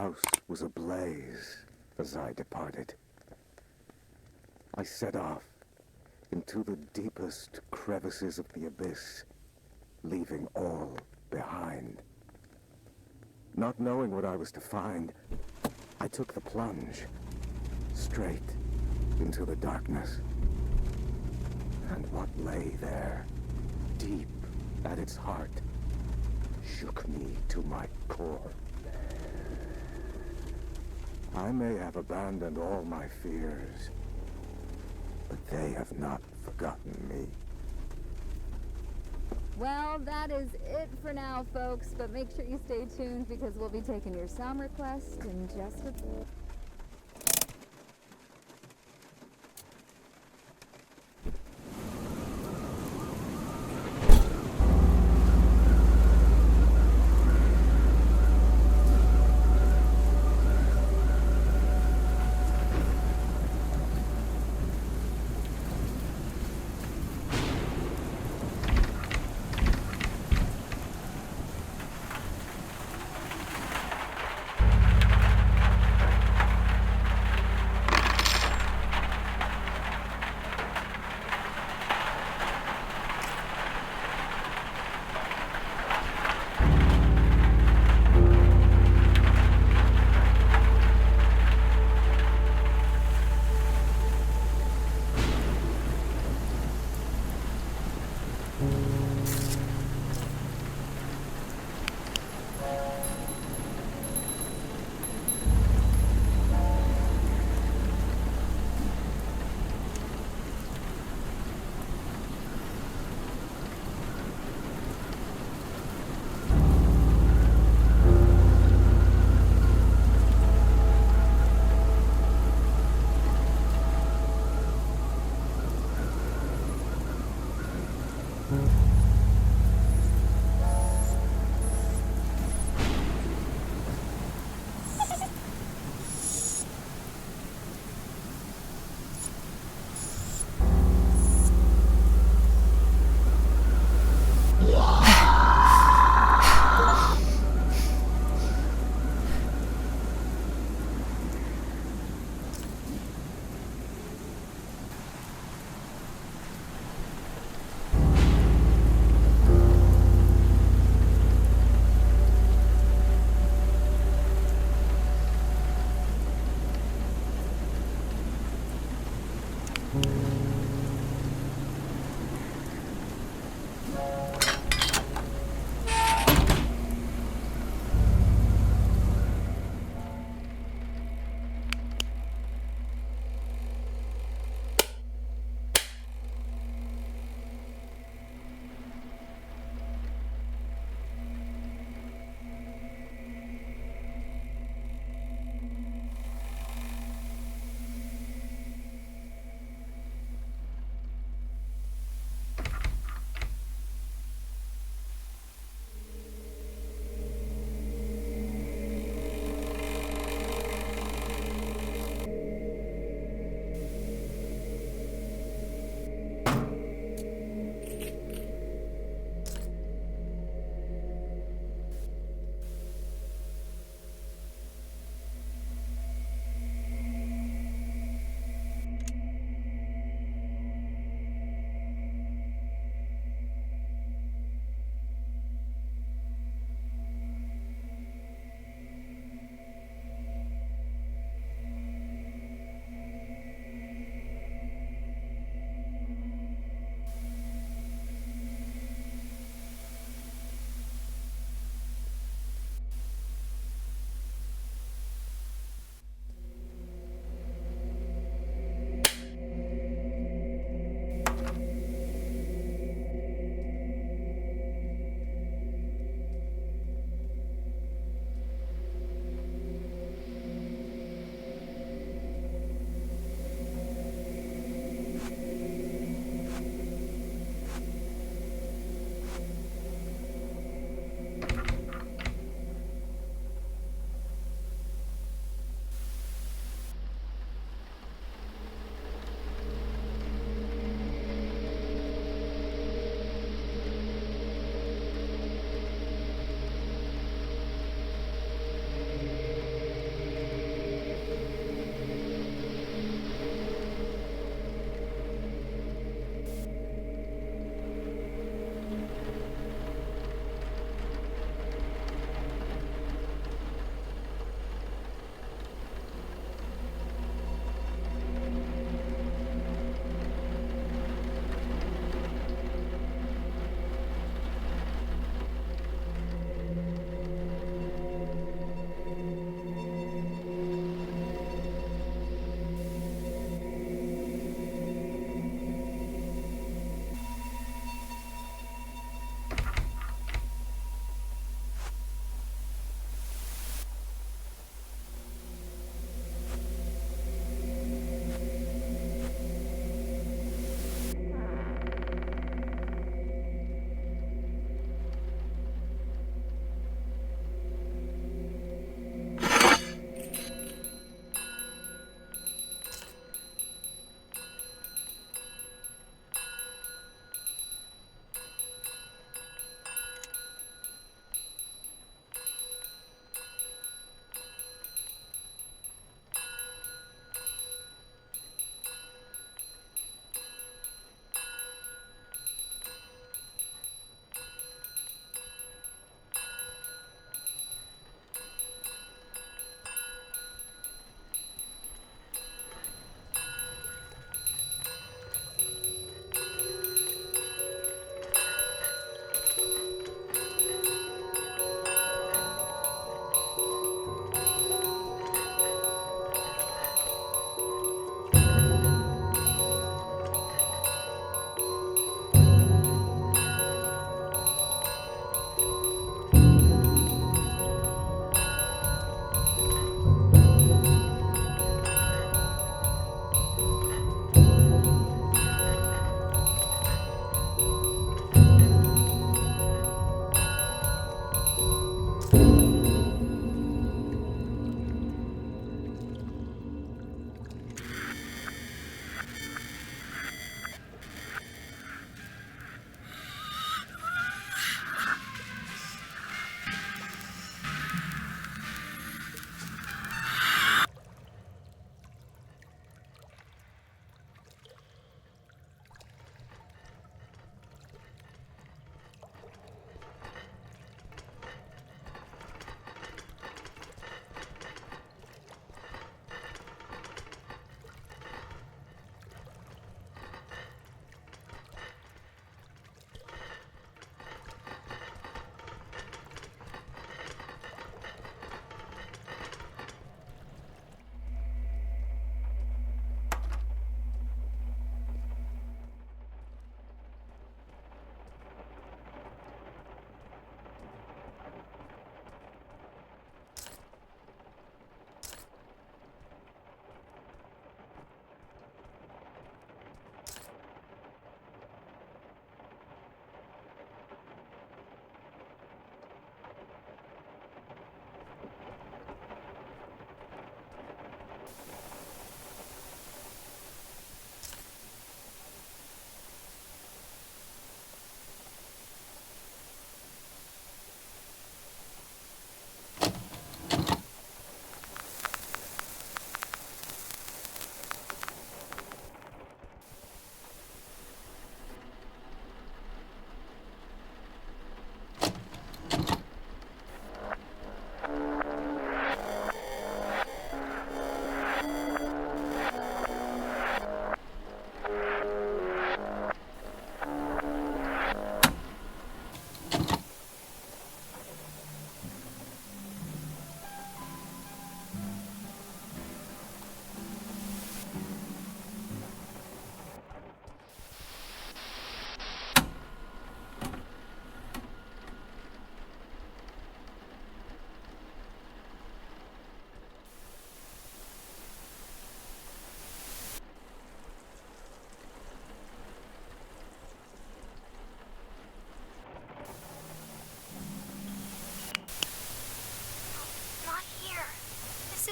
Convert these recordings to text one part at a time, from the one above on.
house was ablaze as I departed. I set off into the deepest crevices of the abyss, leaving all behind. Not knowing what I was to find, I took the plunge straight into the darkness. And what lay there, deep at its heart, shook me to my core. I may have abandoned all my fears, but they have not forgotten me. Well, that is it for now, folks, but make sure you stay tuned because we'll be taking your sound request in just a bit.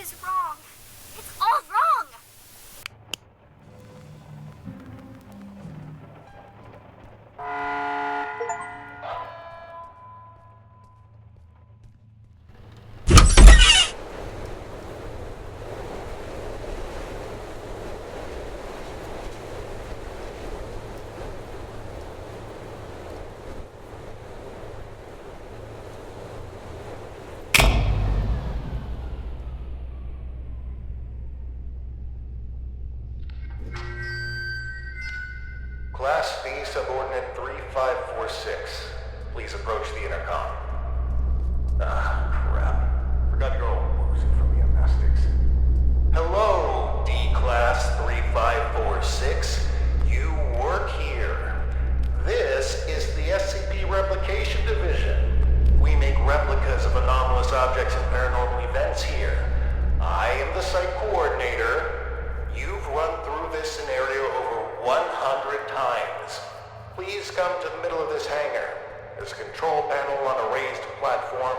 is wrong. It's all wrong. Class B, subordinate 3546. Please approach the intercom. Ah, crap. Forgot you're all woozy from the amnestics. Hello, D-Class 3546. You work here. This is the SCP Replication Division. We make replicas of anomalous objects and paranormal events here. I am the site coordinator. You've run through this scenario over 100 times. Please come to the middle of this hangar. There's a control panel on a raised platform.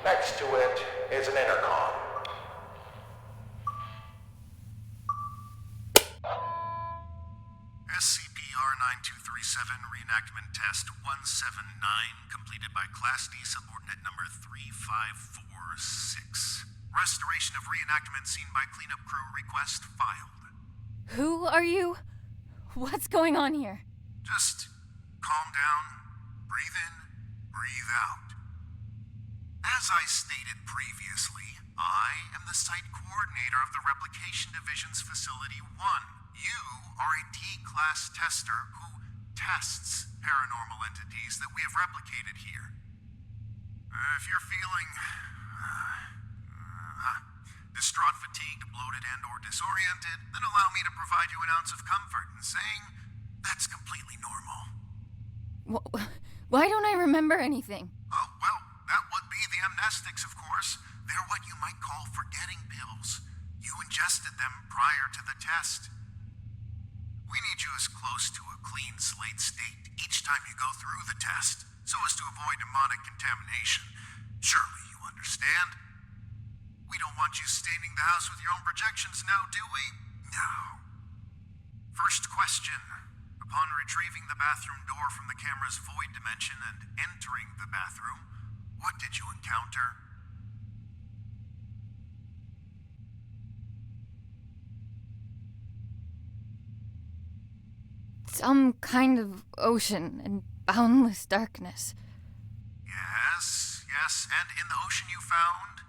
Next to it is an intercom. SCP-R9237 Reenactment Test 179 completed by Class D subordinate number 3546. Restoration of reenactment seen by cleanup crew request filed. Who are you? What's going on here? Just calm down, breathe in, breathe out. As I stated previously, I am the site coordinator of the Replication Division's Facility 1. You are a D-Class tester who tests paranormal entities that we have replicated here. If you're feeling distraught, fatigued, bloated, and or disoriented, then allow me to provide you an ounce of comfort in saying that's completely normal. Why don't I remember anything? Oh, well, that would be the amnestics, of course. They're what you might call forgetting pills. You ingested them prior to the test. We need you as close to a clean slate state each time you go through the test, so as to avoid demonic contamination. Surely you understand? We don't want you staining the house with your own projections now, do we? No. First question. Upon retrieving the bathroom door from the camera's void dimension and entering the bathroom, what did you encounter? Some kind of ocean and boundless darkness. Yes, and in the ocean you found?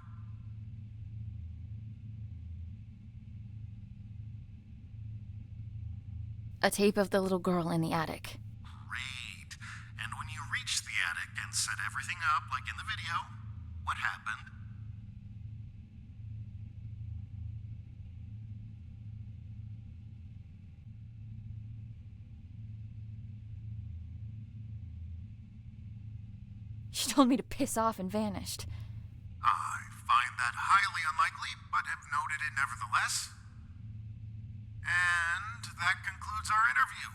A tape of the little girl in the attic. Great. And when you reached the attic and set everything up like in the video, what happened? She told me to piss off and vanished. I find that highly unlikely, but have noted it nevertheless. And that concludes our interview.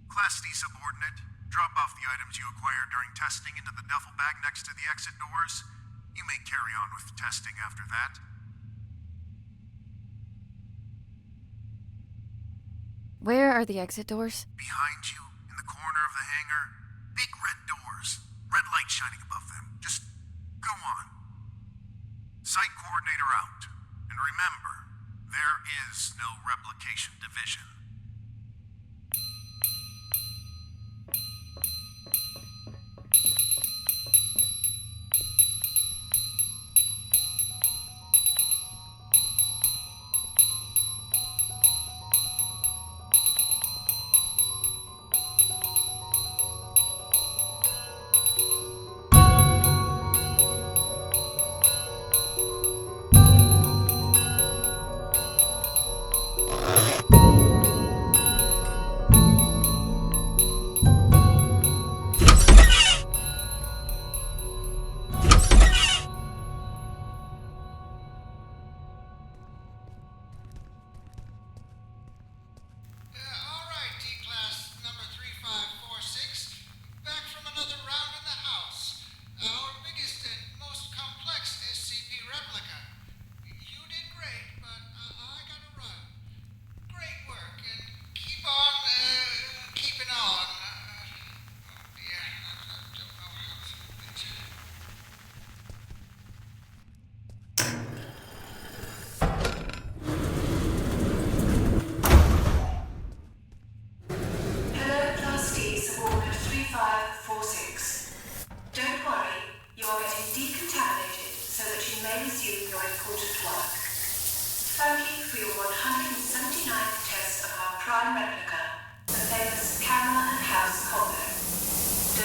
Class D subordinate, drop off the items you acquired during testing into the duffel bag next to the exit doors. You may carry on with testing after that. Where are the exit doors? Behind you, in the corner of the hangar, big red doors. Red light shining above them. Just go on. Site coordinator out. And remember, there is no Replication Division.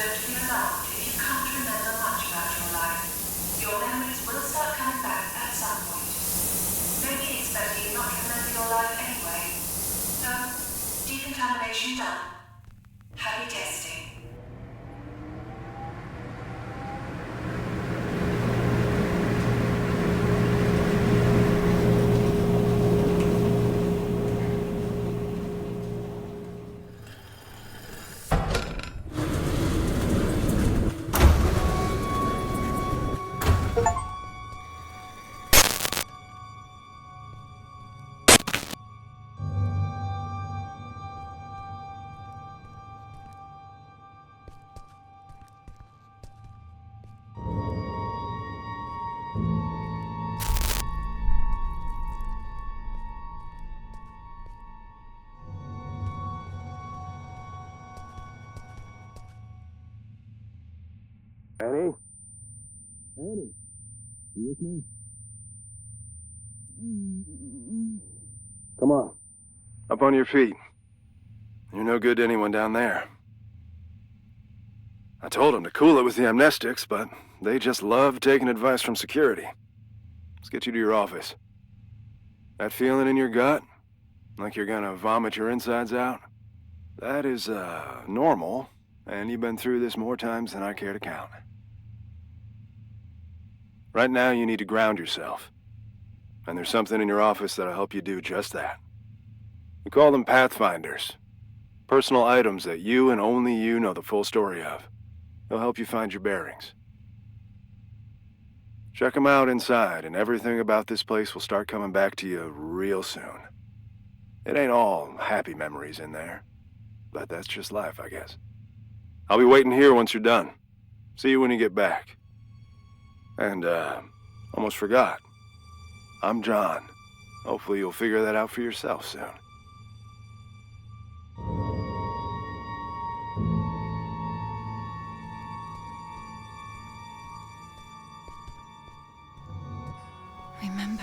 Don't feel alarmed if you can't remember much about your life. Your memories will start coming back at some point. Maybe it's better you not remember your life anyway. So, decontamination done. Happy testing. Annie? Annie? You with me? Come on. Up on your feet. You're no good to anyone down there. I told them to cool it with the amnestics, but they just love taking advice from security. Let's get you to your office. That feeling in your gut? Like you're gonna vomit your insides out? That is, normal, and you've been through this more times than I care to count. Right now, you need to ground yourself. And there's something in your office that'll help you do just that. We call them Pathfinders. Personal items that you and only you know the full story of. They'll help you find your bearings. Check them out inside, and everything about this place will start coming back to you real soon. It ain't all happy memories in there, but that's just life, I guess. I'll be waiting here once you're done. See you when you get back. And, almost forgot. I'm John. Hopefully you'll figure that out for yourself soon. Remember.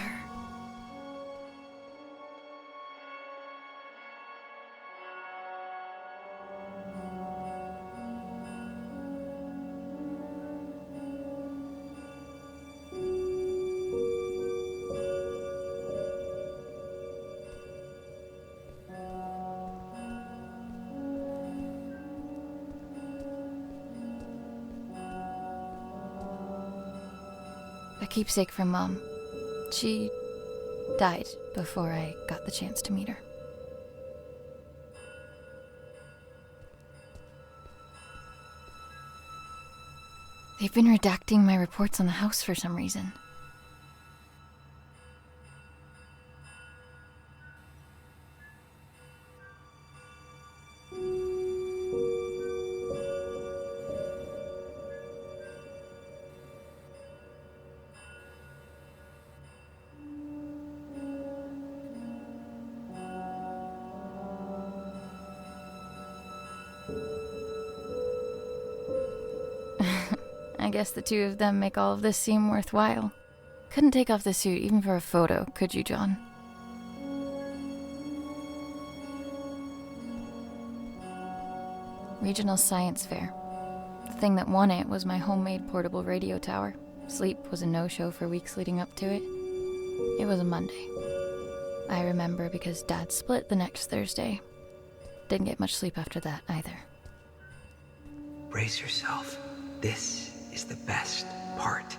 A keepsake from Mom. She died before I got the chance to meet her. They've been redacting my reports on the house for some reason. I guess the two of them make all of this seem worthwhile. Couldn't take off the suit even for a photo, could you, John? Regional Science Fair. The thing that won it was my homemade portable radio tower. Sleep was a no-show for weeks leading up to it. It was a Monday. I remember because Dad split the next Thursday. Didn't get much sleep after that, either. Brace yourself. This is the best part.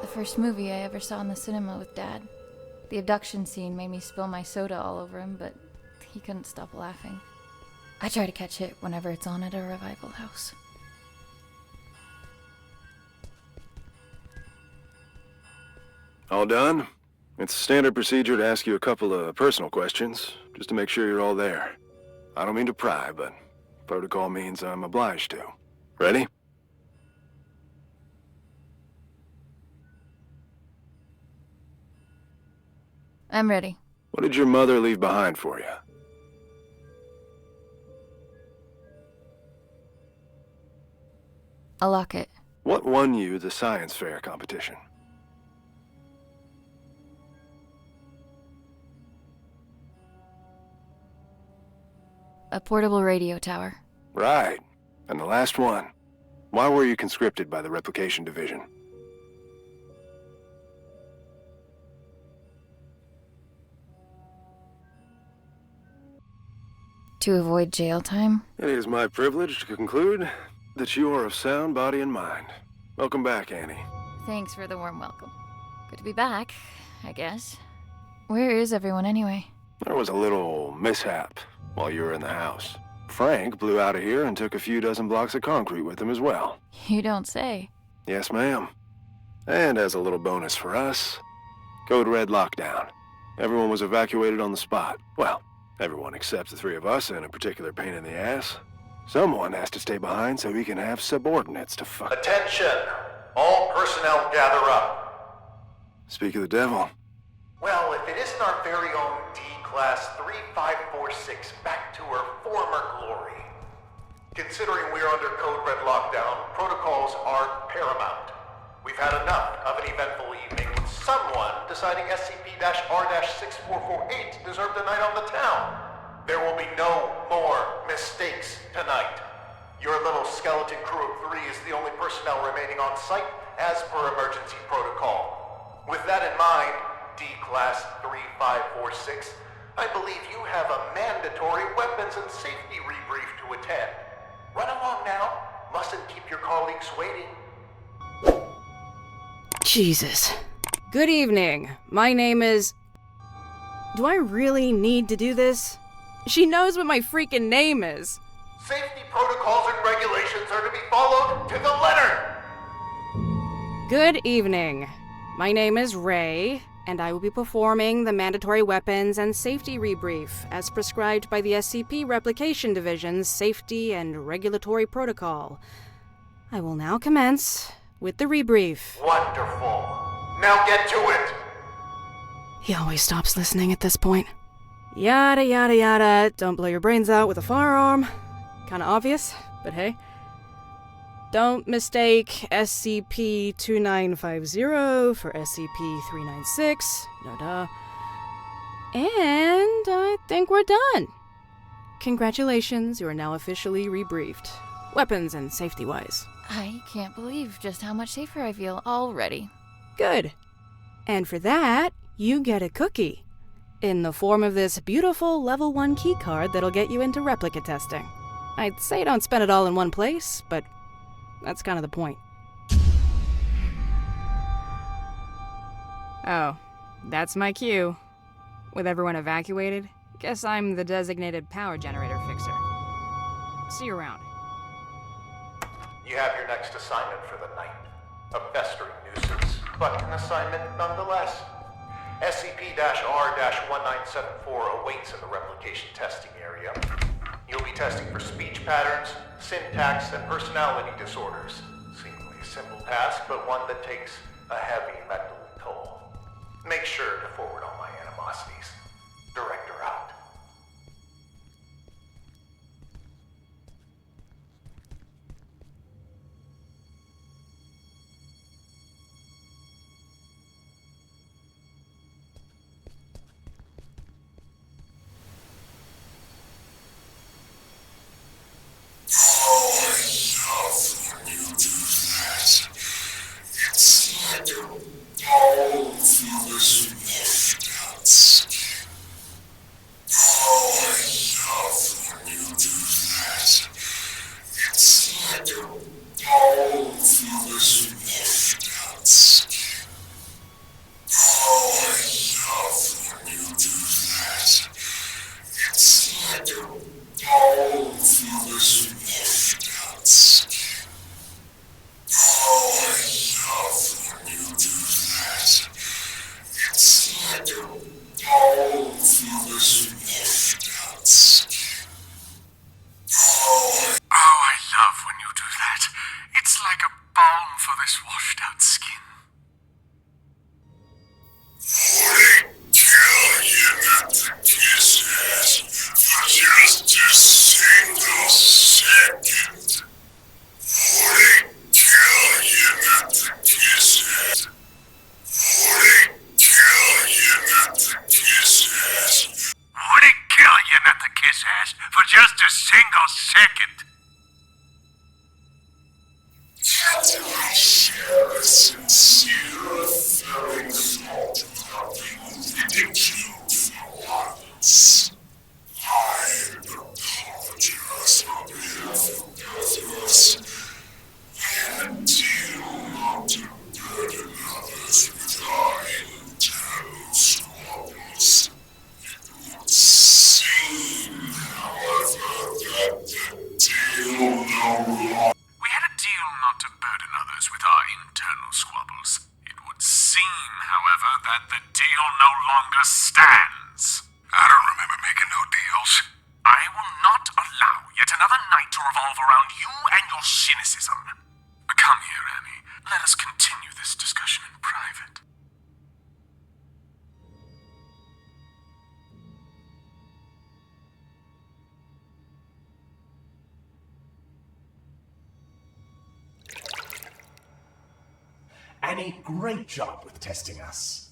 The first movie I ever saw in the cinema with Dad. The abduction scene made me spill my soda all over him, but he couldn't stop laughing. I try to catch it whenever it's on at a revival house. All done? It's standard procedure to ask you a couple of personal questions, just to make sure you're all there. I don't mean to pry, but protocol means I'm obliged to. Ready? I'm ready. What did your mother leave behind for you? A locket. What won you the science fair competition? A portable radio tower. Right. And the last one. Why were you conscripted by the Replication Division? To avoid jail time? It is my privilege to conclude that you are of sound body and mind. Welcome back, Annie. Thanks for the warm welcome. Good to be back, I guess. Where is everyone anyway? There was a little mishap while you were in the house. Frank blew out of here and took a few dozen blocks of concrete with him as well. You don't say. Yes, ma'am. And as a little bonus for us, Code Red lockdown. Everyone was evacuated on the spot. Well, everyone except the three of us and a particular pain in the ass. Someone has to stay behind so he can have subordinates to fuck. Attention! All personnel gather up. Speak of the devil. Well, if it isn't our very own D-Class 3546 back to her former glory. Considering we're under Code Red lockdown, protocols are paramount. We've had enough of an eventful evening with someone deciding SCP-R-6448 deserved a night on the town. There will be no more mistakes tonight. Your little skeleton crew of 3 is the only personnel remaining on site as per emergency protocol. With that in mind, D-Class 3546, I believe you have a mandatory weapons and safety rebrief to attend. Run along now. Mustn't keep your colleagues waiting. Jesus. Good evening. My name is... Do I really need to do this? She knows what my freaking name is. Safety protocols and regulations are to be followed to the letter. Good evening. My name is Ray, and I will be performing the mandatory weapons and safety rebrief as prescribed by the SCP Replication Division's Safety and Regulatory Protocol. I will now commence with the rebrief. Wonderful. Now get to it. He always stops listening at this point. Yada yada yada, don't blow your brains out with a firearm. Kinda obvious, but hey. Don't mistake SCP-2950 for SCP-396, no duh. And I think we're done. Congratulations, you are now officially rebriefed. Weapons and safety-wise. I can't believe just how much safer I feel already. Good. And for that, you get a cookie. In the form of this beautiful level 1 keycard that'll get you into replica testing. I'd say don't spend it all in one place, but that's kind of the point. Oh, that's my cue. With everyone evacuated, guess I'm the designated power generator fixer. See you around. You have your next assignment for the night. A festering nuisance, but an assignment nonetheless. SCP-R-1974 awaits in the replication testing area. You'll be testing for speech patterns, syntax, and personality disorders. Seemingly a simple task, but one that takes a heavy mental toll. Make sure to forward all my animosities. Director out. Just a single test for just a single second. Captain, I share a sincere feelings of having into violence. I apologize on behalf of others, and deal not to burden others with our internal squabbles. It would seem, however, that the deal no longer. We had a deal not to burden others with our internal squabbles. It would seem, however, that the deal no longer stands. I don't remember making no deals. I will not allow yet another night to revolve around you and your cynicism. Come here, Annie. Let us continue this discussion in private. Annie, great job with testing us.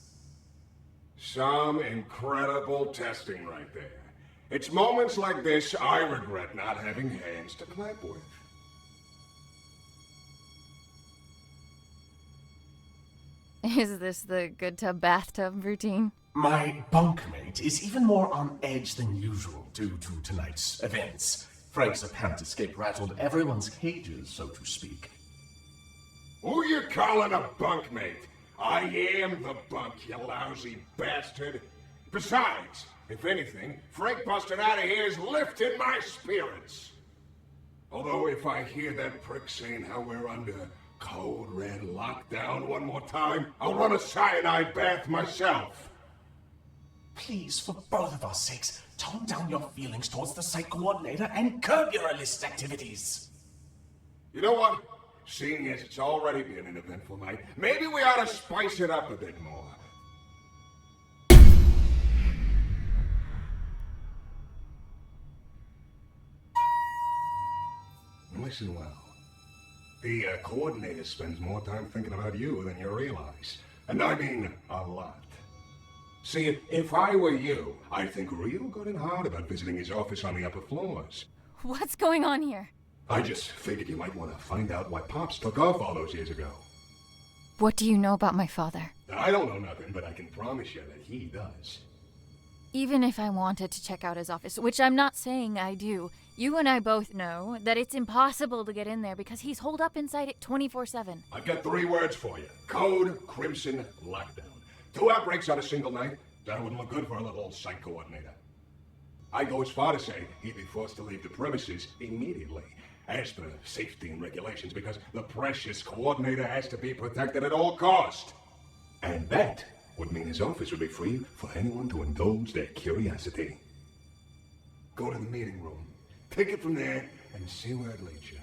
Some incredible testing right there. It's moments like this I regret not having hands to clap with. Is this the good tub bathtub routine? My bunkmate is even more on edge than usual due to tonight's events. Frank's apparent escape rattled everyone's cages, so to speak. Who you calling a bunkmate? I am the bunk, you lousy bastard. Besides, if anything, Frank busting out of here has lifted my spirits. Although if I hear that prick saying how we're under code red lockdown one more time, I'll run a cyanide bath myself. Please, for both of our sakes, tone down your feelings towards the site coordinator and curb your illicit activities. You know what? Seeing as it's already been an eventful night, maybe we ought to spice it up a bit more. Listen well. The coordinator spends more time thinking about you than you realize. And I mean a lot. See, if I were you, I'd think real good and hard about visiting his office on the upper floors. What's going on here? I just figured you might want to find out why Pops took off all those years ago. What do you know about my father? I don't know nothing, but I can promise you that he does. Even if I wanted to check out his office, which I'm not saying I do, you and I both know that it's impossible to get in there because he's holed up inside it 24/7. I've got 3 words for you. Code, Crimson, Lockdown. 2 outbreaks on a single night? That wouldn't look good for a little site coordinator. I'd go as far to say he'd be forced to leave the premises immediately. As for safety and regulations, because the precious coordinator has to be protected at all cost. And that would mean his office would be free for anyone to indulge their curiosity. Go to the meeting room, take it from there, and see where it leads you.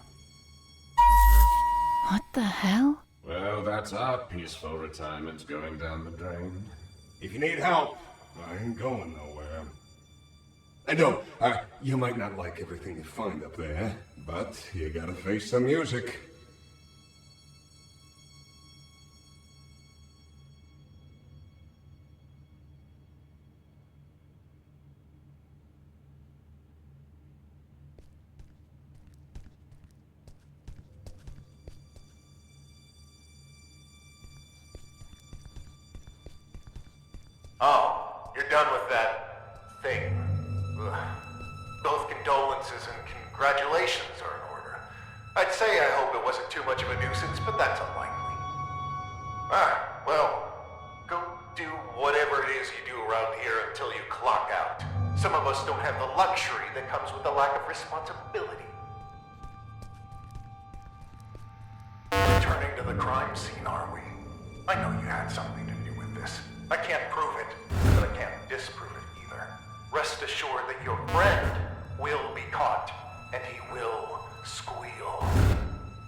What the hell? Well, that's our peaceful retirement going down the drain. If you need help, I ain't going nowhere. And no, you might not like everything you find up there, but you gotta face the music. Oh, you're done with that thing. Ugh. Both condolences and congratulations are in order. I'd say I hope it wasn't too much of a nuisance, but that's unlikely. Well, go do whatever it is you do around here until you clock out. Some of us don't have the luxury that comes with the lack of responsibility. Returning to the crime scene, are we? I know you had something to do with this. I can't prove it, but I can't disprove it either. Rest assured that your friend will be caught, and he will squeal.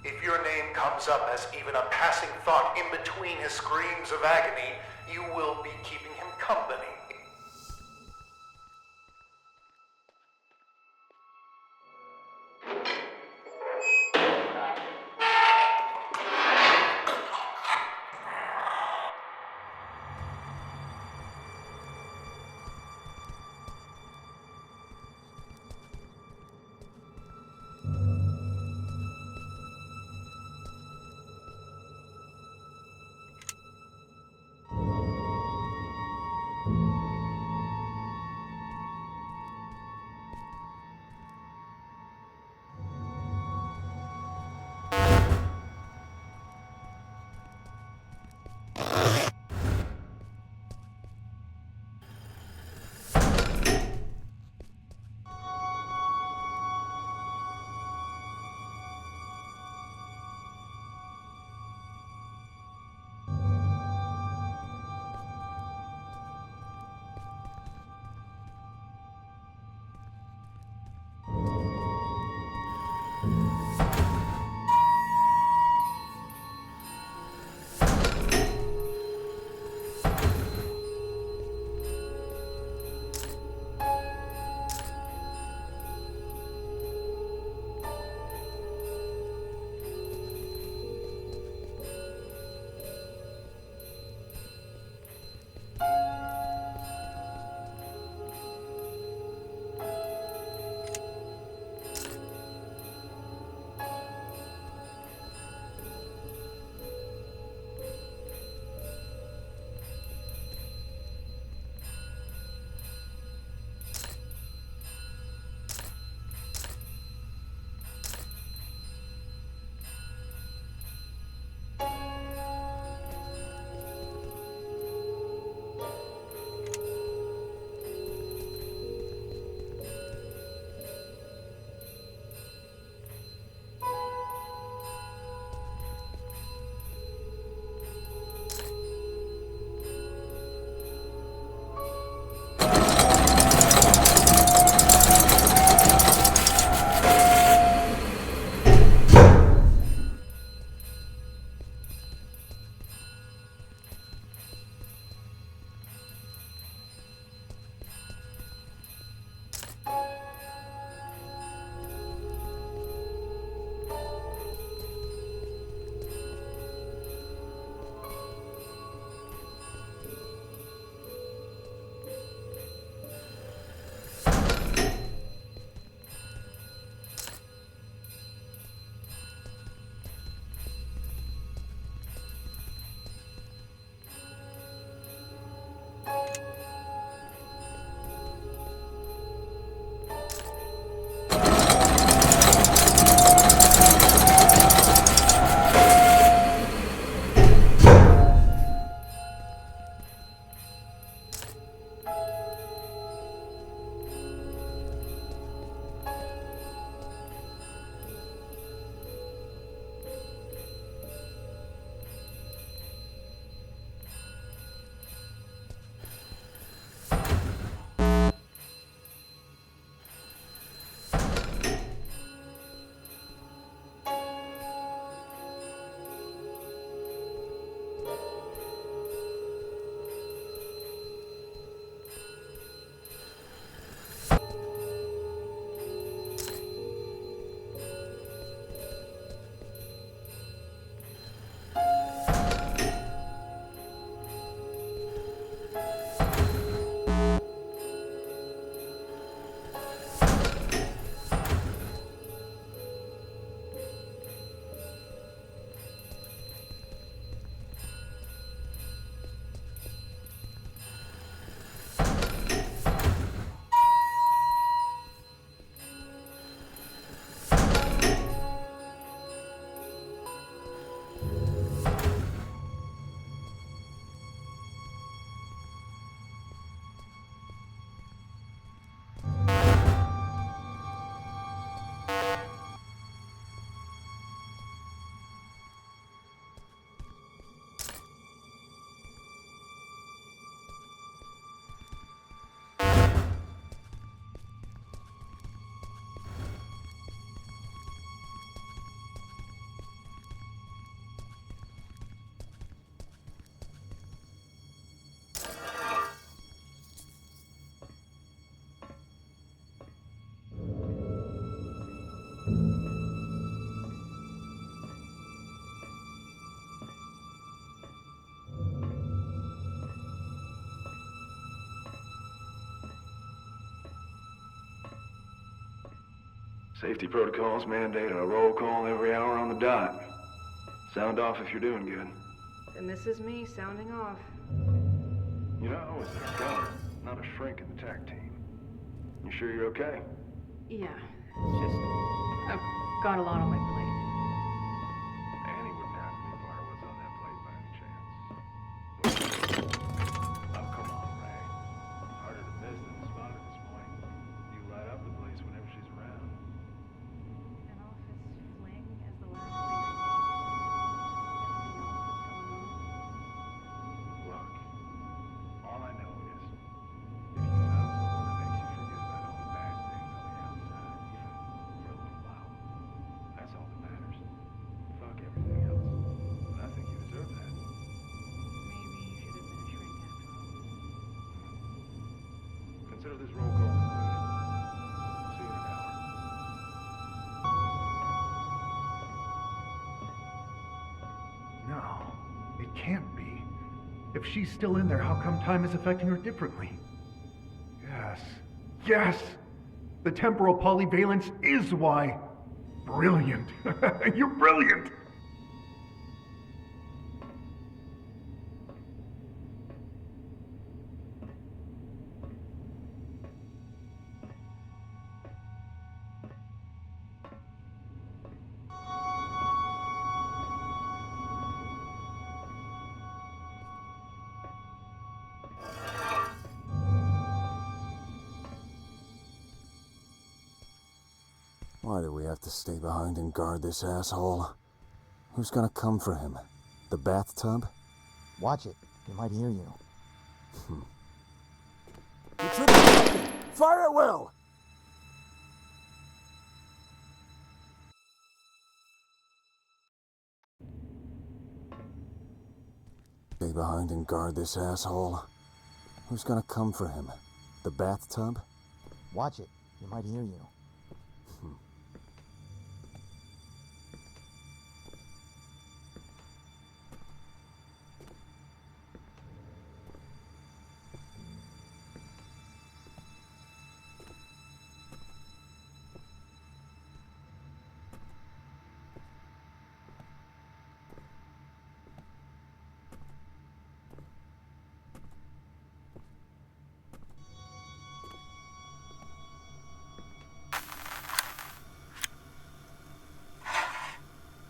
If your name comes up as even a passing thought in between his screams of agony, you will be keeping him company. Safety protocols mandate a roll call every hour on the dot. Sound off if you're doing good. Then this is me sounding off. You know, I was a gunner, not a shrink in the TAC team. You sure you're okay? Yeah, it's just... I've got a lot on my plate. Annie wouldn't ask me if I was on that plate by any chance. Oh, come on, Ray. Harder to miss than a spotter this point. You light up the place whenever she's around. And all of his fling is the last thing I need. Everything else that's going on. Look, all I know is, if you found someone that makes you forget about all the bad things on the outside, even for a little while, that's all that matters. Fuck everything else. And I think you deserve that. Maybe you should have been a shrink after all. Consider this roll call concluded. I'll see you in an hour. No, it can't be. If she's still in there, how come time is affecting her differently? Yes. Yes! The temporal polyvalence is why. Brilliant. You're brilliant! Why do we have to stay behind and guard this asshole? Who's gonna come for him? The bathtub? Watch it. He might hear you. Intruder detected! Fire at will! Stay behind and guard this asshole. Who's gonna come for him? The bathtub? Watch it. He might hear you.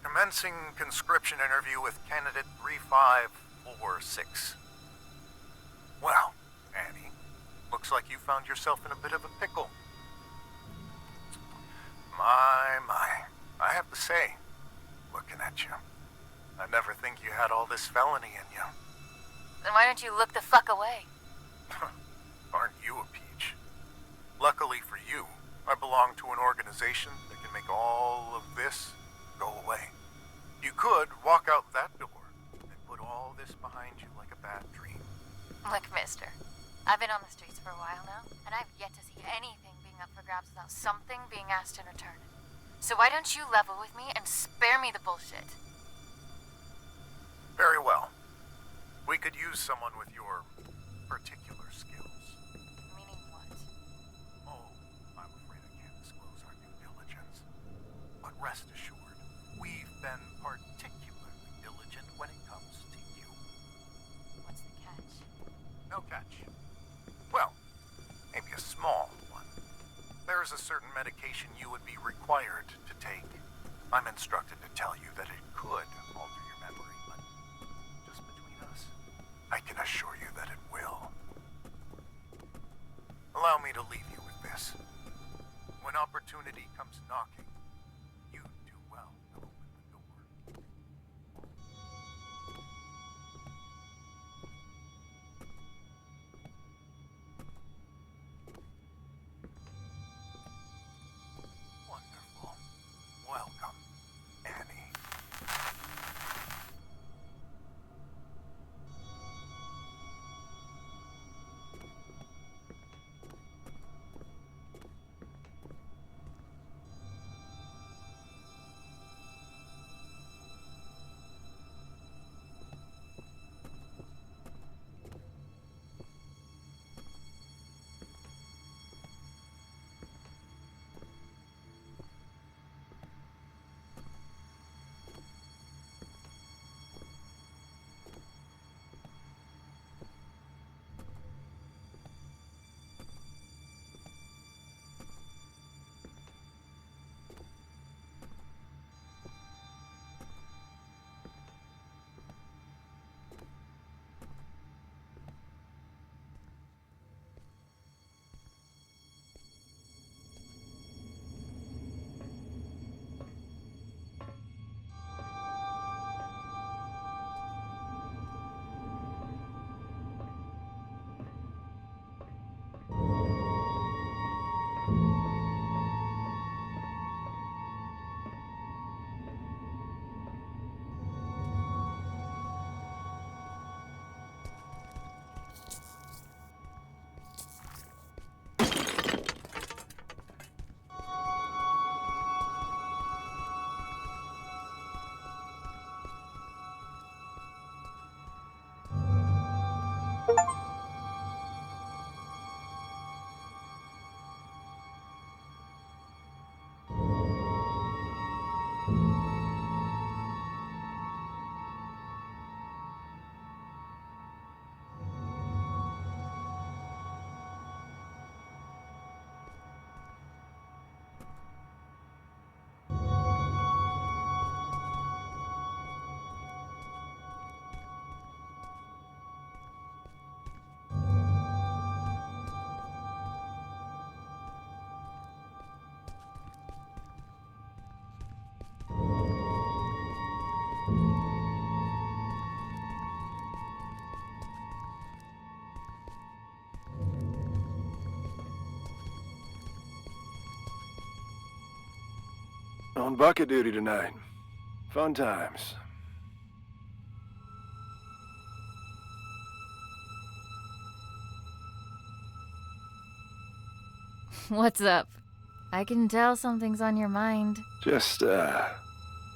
Commencing conscription interview with candidate 3546. Well, Annie, looks like you found yourself in a bit of a pickle. My. I have to say, looking at you, I never think you had all this felony in you. Then why don't you look the fuck away? Aren't you a peach? Luckily for you, I belong to an organization that can make all of this go away. You could walk out that door and put all this behind you like a bad dream. Look, mister, I've been on the streets for a while now, and I've yet to see anything being up for grabs without something being asked in return. So why don't you level with me and spare me the bullshit? Very well. We could use someone with your particular skills. Meaning what? Oh, I'm afraid I can't disclose our due diligence. But rest assured, we've been particularly diligent when it comes to you. What's the catch? No catch. Well, maybe a small one. There is a certain medication you would be required to take. I'm instructed to tell you that it could alter your memory, but just between us, I can assure you that it will. Allow me to leave you with this. When opportunity comes knocking, you do well to open the door. Wonderful. Welcome, Annie. On bucket duty tonight. Fun times. What's up? I can tell something's on your mind. Just,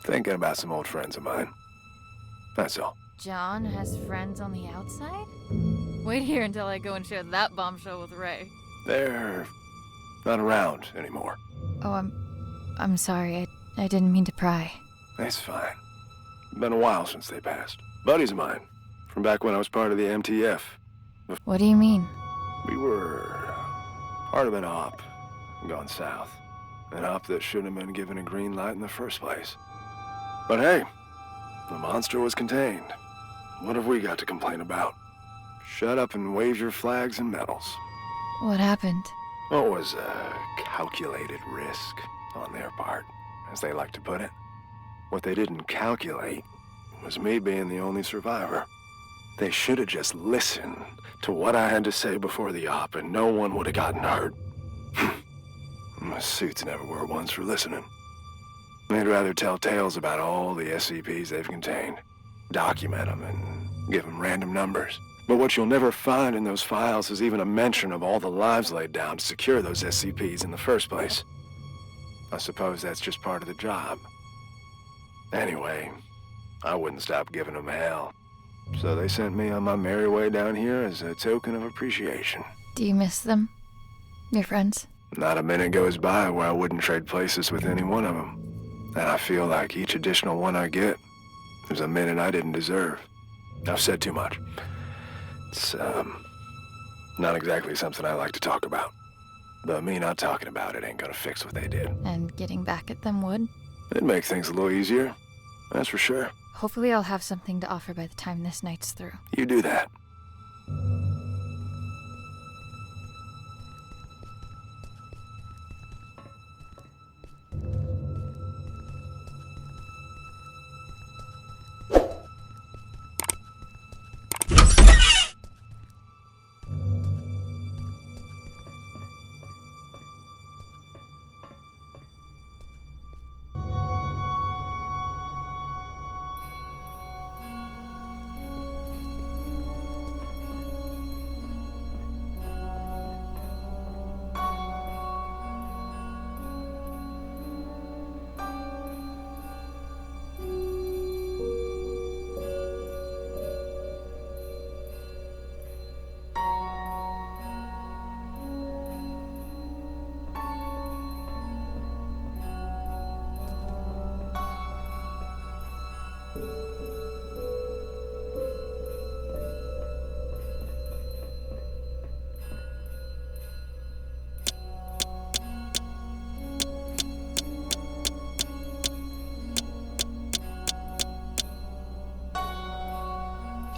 thinking about some old friends of mine. That's all. John has friends on the outside? Wait here until I go and share that bombshell with Ray. They're not around anymore. Oh, I'm sorry. I didn't mean to pry. It's fine. Been a while since they passed. Buddies of mine, from back when I was part of the MTF. What do you mean? We were part of an op gone south. An op that shouldn't have been given a green light in the first place. But hey, the monster was contained. What have we got to complain about? Shut up and wave your flags and medals. What happened? What was a calculated risk on their part, as they like to put it. What they didn't calculate was me being the only survivor. They should have just listened to what I had to say before the op, and no one would have gotten hurt. My suits never were ones for listening. They'd rather tell tales about all the SCPs they've contained, document them, and give them random numbers. But what you'll never find in those files is even a mention of all the lives laid down to secure those SCPs in the first place. I suppose that's just part of the job. Anyway, I wouldn't stop giving them hell. So they sent me on my merry way down here as a token of appreciation. Do you miss them? Your friends? Not a minute goes by where I wouldn't trade places with any one of them. And I feel like each additional one I get is a minute I didn't deserve. I've said too much. It's, not exactly something I like to talk about. But me not talking about it ain't gonna fix what they did. And getting back at them would? It'd make things a little easier, that's for sure. Hopefully I'll have something to offer by the time this night's through. You do that.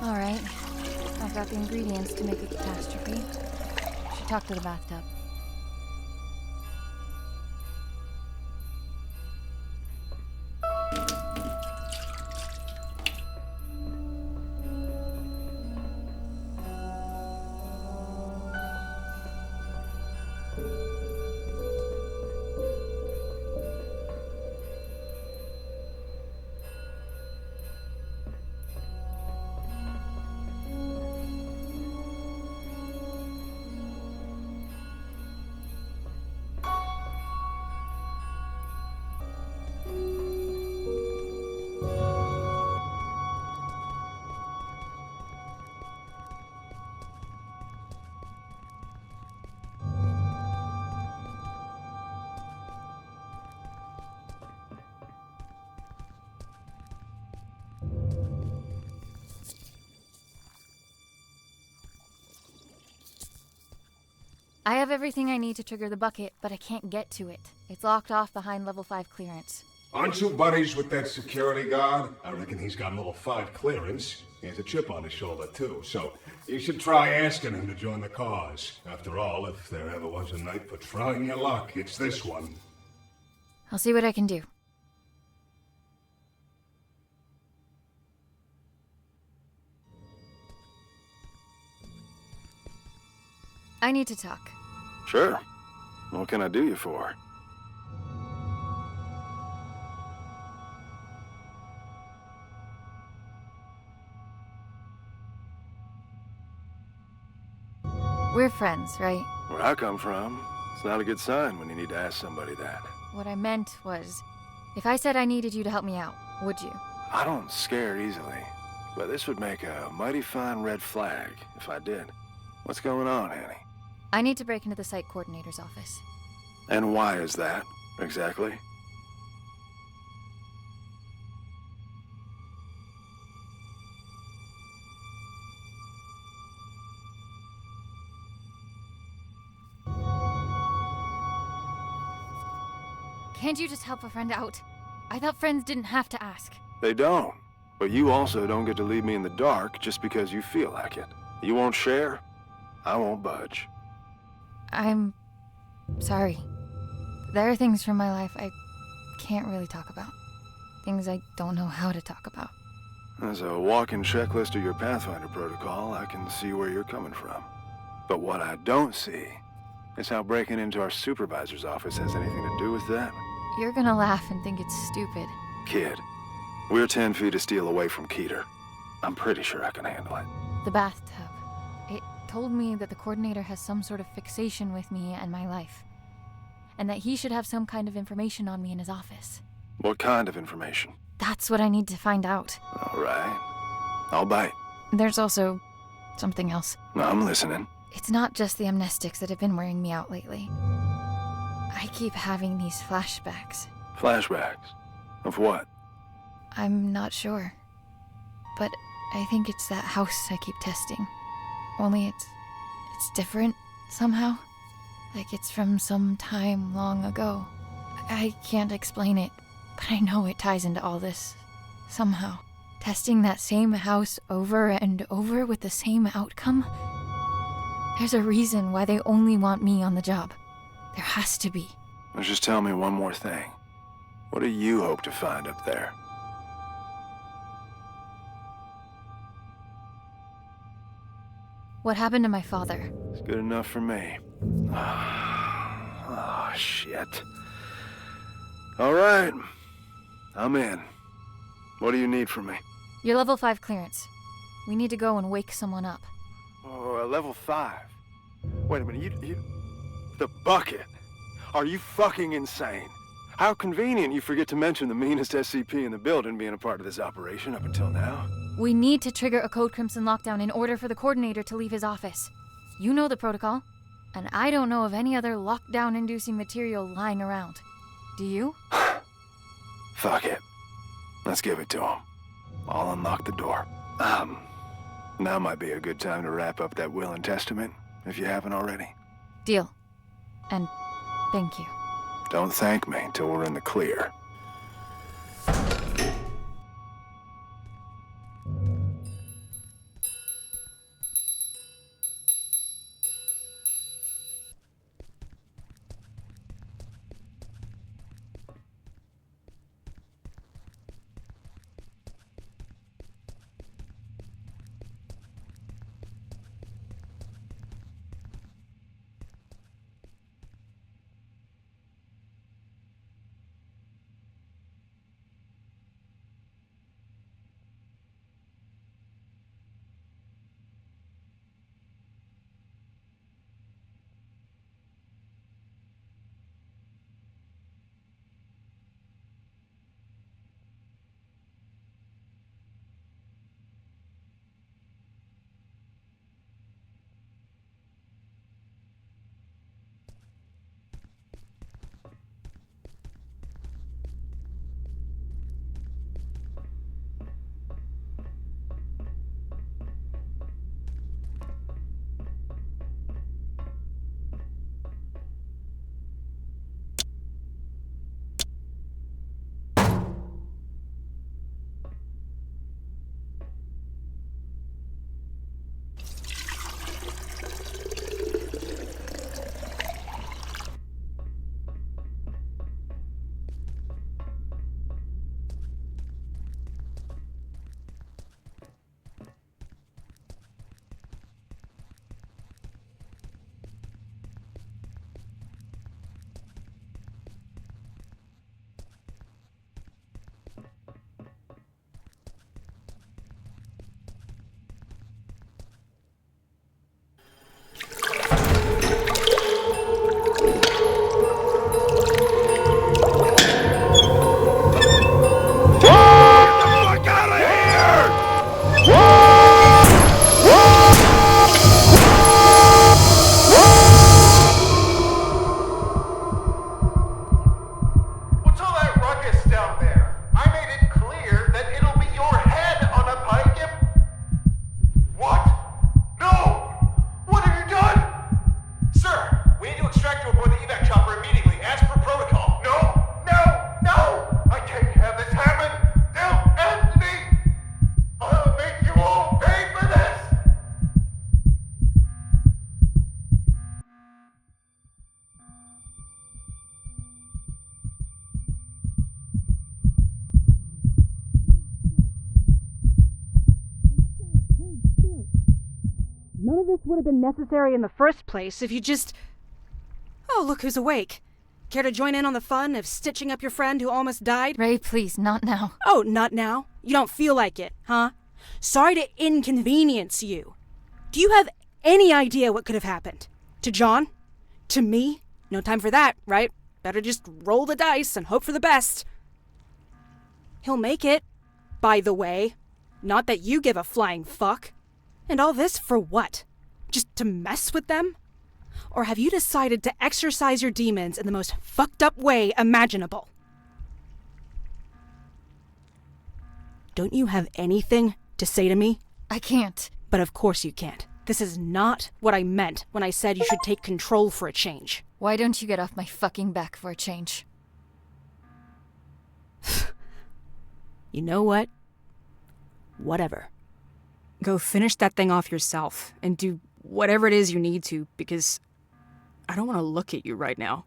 Alright. I've got the ingredients to make a catastrophe. Should talk to the bathtub. I have everything I need to trigger the bucket, but I can't get to it. It's locked off behind level 5 clearance. Aren't you buddies with that security guard? I reckon he's got level 5 clearance. He has a chip on his shoulder, too, so you should try asking him to join the cause. After all, if there ever was a night for trying your luck, it's this one. I'll see what I can do. I need to talk. Sure. What can I do you for? We're friends, right? Where I come from, it's not a good sign when you need to ask somebody that. What I meant was, if I said I needed you to help me out, would you? I don't scare easily, but this would make a mighty fine red flag if I did. What's going on, Annie? I need to break into the site coordinator's office. And why is that, exactly? Can't you just help a friend out? I thought friends didn't have to ask. They don't. But you also don't get to leave me in the dark just because you feel like it. You won't share, I won't budge. I'm sorry. There are things from my life I can't really talk about. Things I don't know how to talk about. As a walking checklist of your Pathfinder protocol, I can see where you're coming from. But what I don't see is how breaking into our supervisor's office has anything to do with that. You're gonna laugh and think it's stupid. Kid, we're 10 feet of steel away from Keter. I'm pretty sure I can handle it. The bathtub. It told me that the coordinator has some sort of fixation with me and my life. And that he should have some kind of information on me in his office. What kind of information? That's what I need to find out. All right. I'll bite. There's also something else. I'm listening. It's not just the amnestics that have been wearing me out lately. I keep having these flashbacks. Flashbacks? Of what? I'm not sure. But I think it's that house I keep testing. Only it's different somehow. Like it's from some time long ago. I can't explain it, but I know it ties into all this. Somehow. Testing that same house over and over with the same outcome? There's a reason why they only want me on the job. There has to be. Now just tell me one more thing. What do you hope to find up there? What happened to my father? It's good enough for me. Oh, shit. All right. I'm in. What do you need from me? Your level 5 clearance. We need to go and wake someone up. Oh, a level 5. Wait a minute, you... The bucket. Are you fucking insane? How convenient you forget to mention the meanest SCP in the building being a part of this operation up until now. We need to trigger a Code Crimson lockdown in order for the coordinator to leave his office. You know the protocol, and I don't know of any other lockdown-inducing material lying around. Do you? Fuck it. Let's give it to him. I'll unlock the door. Now might be a good time to wrap up that will and testament, if you haven't already. Deal. And thank you. Don't thank me until we're in the clear. None of this would have been necessary in the first place if you just... Oh, look who's awake. Care to join in on the fun of stitching up your friend who almost died? Ray, please, not now. Oh, not now? You don't feel like it, huh? Sorry to inconvenience you. Do you have any idea what could have happened? To John? To me? No time for that, right? Better just roll the dice and hope for the best. He'll make it, by the way. Not that you give a flying fuck. And all this for what? Just to mess with them? Or have you decided to exercise your demons in the most fucked up way imaginable? Don't you have anything to say to me? I can't. But of course you can't. This is not what I meant when I said you should take control for a change. Why don't you get off my fucking back for a change? You know what? Whatever. Go finish that thing off yourself and do whatever it is you need to, because I don't want to look at you right now.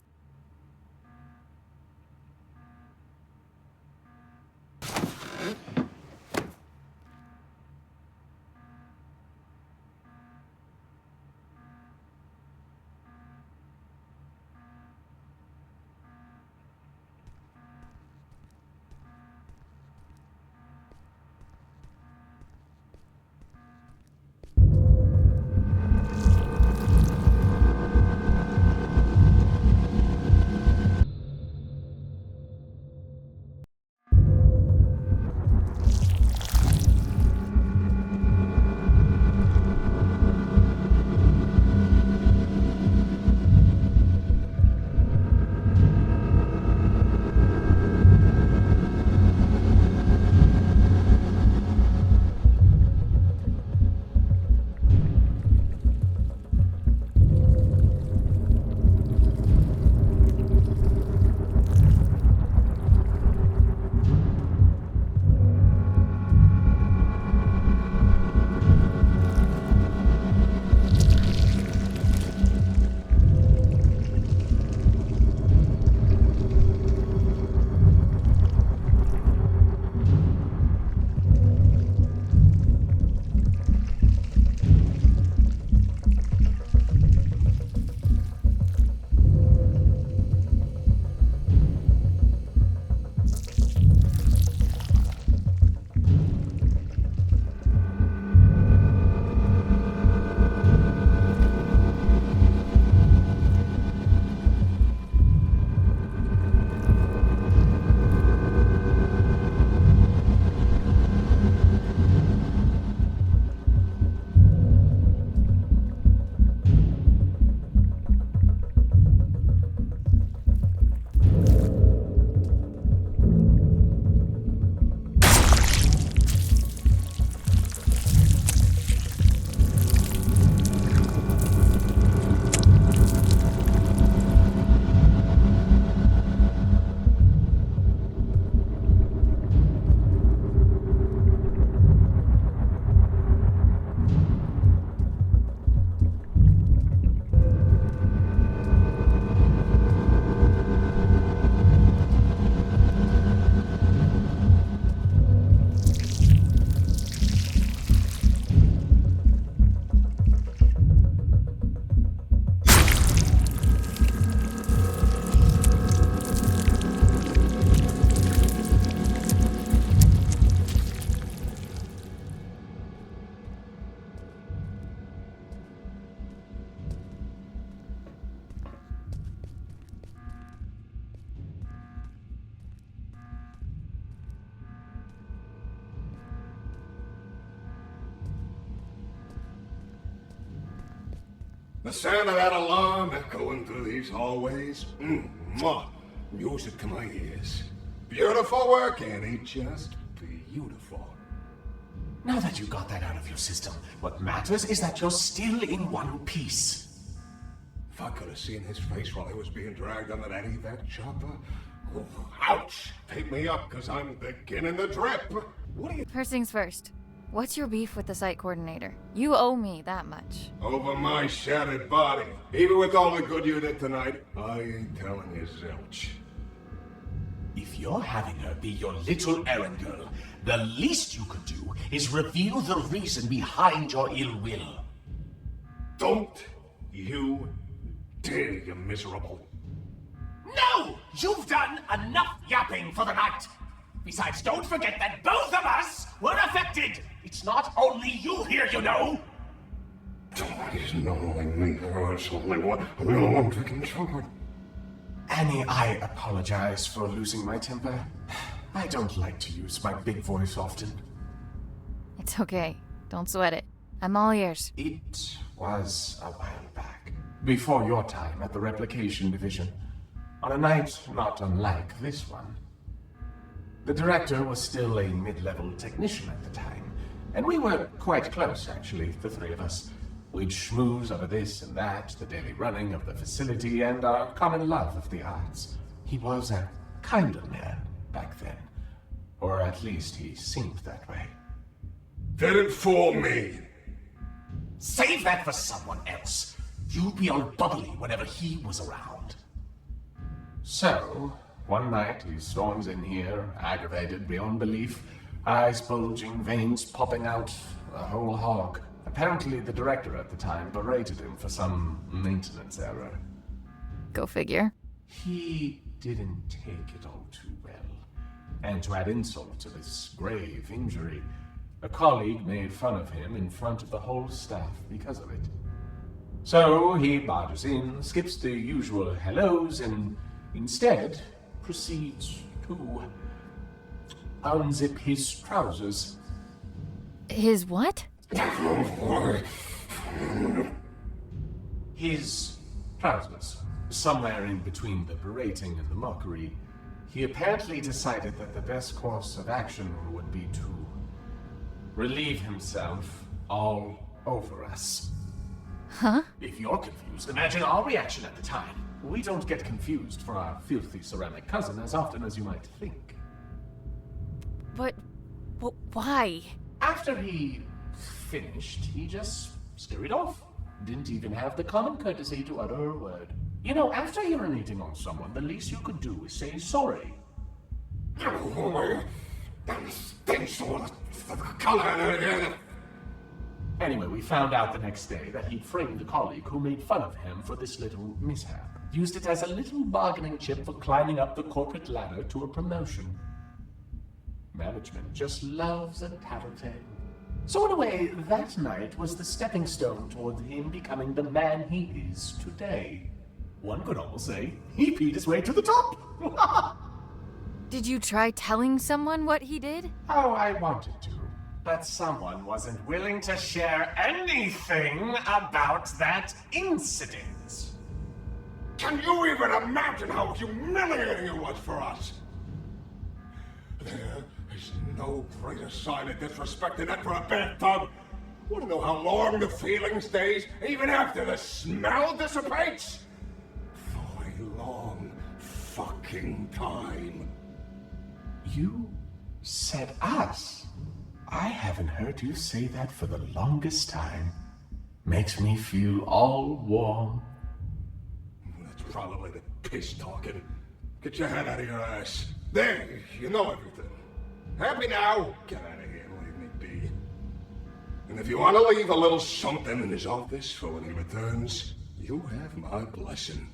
The sound of that alarm echoing through these hallways. Mwah. Music to my ears. Beautiful work, Annie. Just beautiful. Now that you got that out of your system, what matters is that you're still in one piece. If I could have seen his face while he was being dragged under that evac chopper. Oh, ouch! Pick me up, because I'm beginning to drip. What are you... First things first. What's your beef with the site coordinator? You owe me that much. Over my shattered body. Even with all the good you did tonight, I ain't telling you zilch. If you're having her be your little errand girl, the least you could do is reveal the reason behind your ill will. Don't you dare, you miserable. No! You've done enough yapping for the night! Besides, don't forget that both of us were affected! It's not only you here, you know! It's not only me, it's only one. I'm the only one taking charge. Annie, I apologize for losing my temper. I don't like to use my big voice often. It's okay. Don't sweat it. I'm all ears. It was a while back, before your time at the Replication Division, on a night not unlike this one. The director was still a mid-level technician at the time, and we were quite close, actually, the three of us. We'd schmooze over this and that, the daily running of the facility, and our common love of the arts. He was a kinder man back then, or at least he seemed that way. Didn't fool me. Save that for someone else. You'd be all bubbly whenever he was around. So, one night he storms in here, aggravated beyond belief, eyes bulging, veins popping out, a whole hog. Apparently the director at the time berated him for some maintenance error. Go figure. He didn't take it all too well. And to add insult to this grave injury, a colleague made fun of him in front of the whole staff because of it. So he barges in, skips the usual hellos, and instead proceeds to unzip his trousers. His what? His trousers. Somewhere in between the berating and the mockery, he apparently decided that the best course of action would be to relieve himself all over us. Huh? If you're confused, imagine our reaction at the time. We don't get confused for our filthy ceramic cousin as often as you might think. But why? After he finished, he just scurried off. Didn't even have the common courtesy to utter a word. You know, after urinating on someone, the least you could do is say sorry. Anyway, we found out the next day that he'd framed a colleague who made fun of him for this little mishap. Used it as a little bargaining chip for climbing up the corporate ladder to a promotion. Management just loves a tattletale. So in a way, that night was the stepping stone toward him becoming the man he is today. One could almost say he peed his way to the top. Did you try telling someone what he did? Oh, I wanted to, but someone wasn't willing to share anything about that incident. Can you even imagine how humiliating it was for us? There is no greater sign of disrespect than that for a bathtub. Want to know how long the feeling stays, even after the smell dissipates? For a long fucking time. You said us? I haven't heard you say that for the longest time. Makes me feel all warm. That's probably the piss talking. Get your head out of your ass. There, you know everything. Happy now? Get out of here and leave me be. And if you want to leave a little something in his office for when he returns, you have my blessing.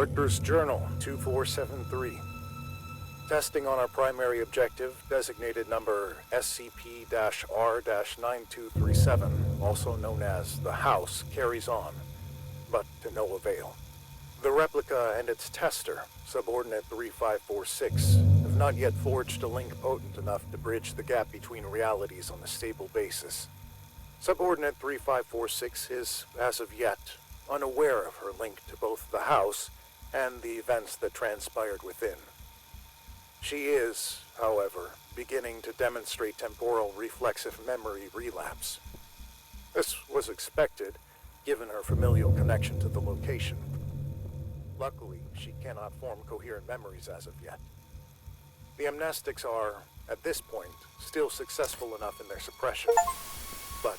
Director's Journal 2473. Testing on our primary objective, designated number SCP-R-9237, also known as the House, carries on, but to no avail. The replica and its tester, Subordinate 3546, have not yet forged a link potent enough to bridge the gap between realities on a stable basis. Subordinate 3546 is, as of yet, unaware of her link to both the House and the events that transpired within. She is, however, beginning to demonstrate temporal reflexive memory relapse. This was expected, given her familial connection to the location. Luckily, she cannot form coherent memories as of yet. The amnestics are, at this point, still successful enough in their suppression, but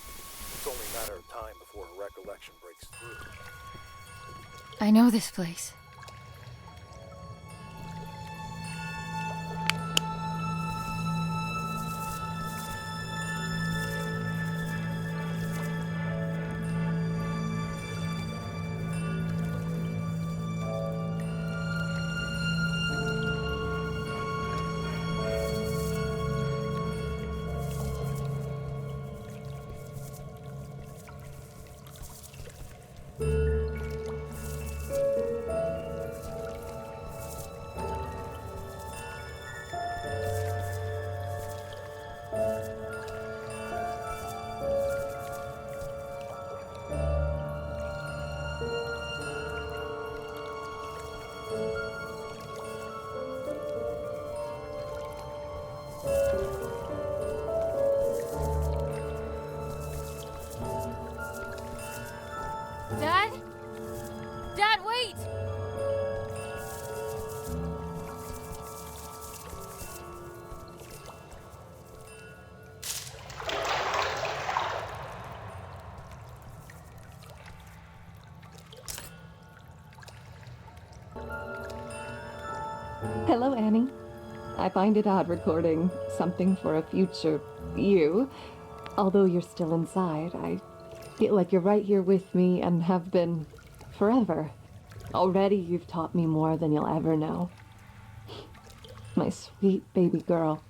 it's only a matter of time before her recollection breaks through. I know this place. Dad? Dad, wait! Hello, Annie. I find it odd recording something for a future you. Although you're still inside, I feel like you're right here with me and have been forever. Already you've taught me more than you'll ever know. My sweet baby girl,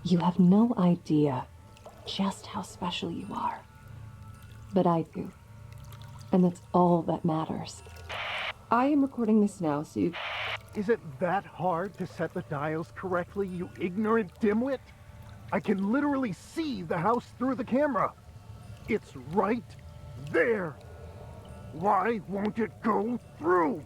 you have no idea just how special you are. But I do. And that's all that matters. I am recording this now, so you... Is it that hard to set the dials correctly, you ignorant dimwit? I can literally see the house through the camera. It's right there. Why won't it go through?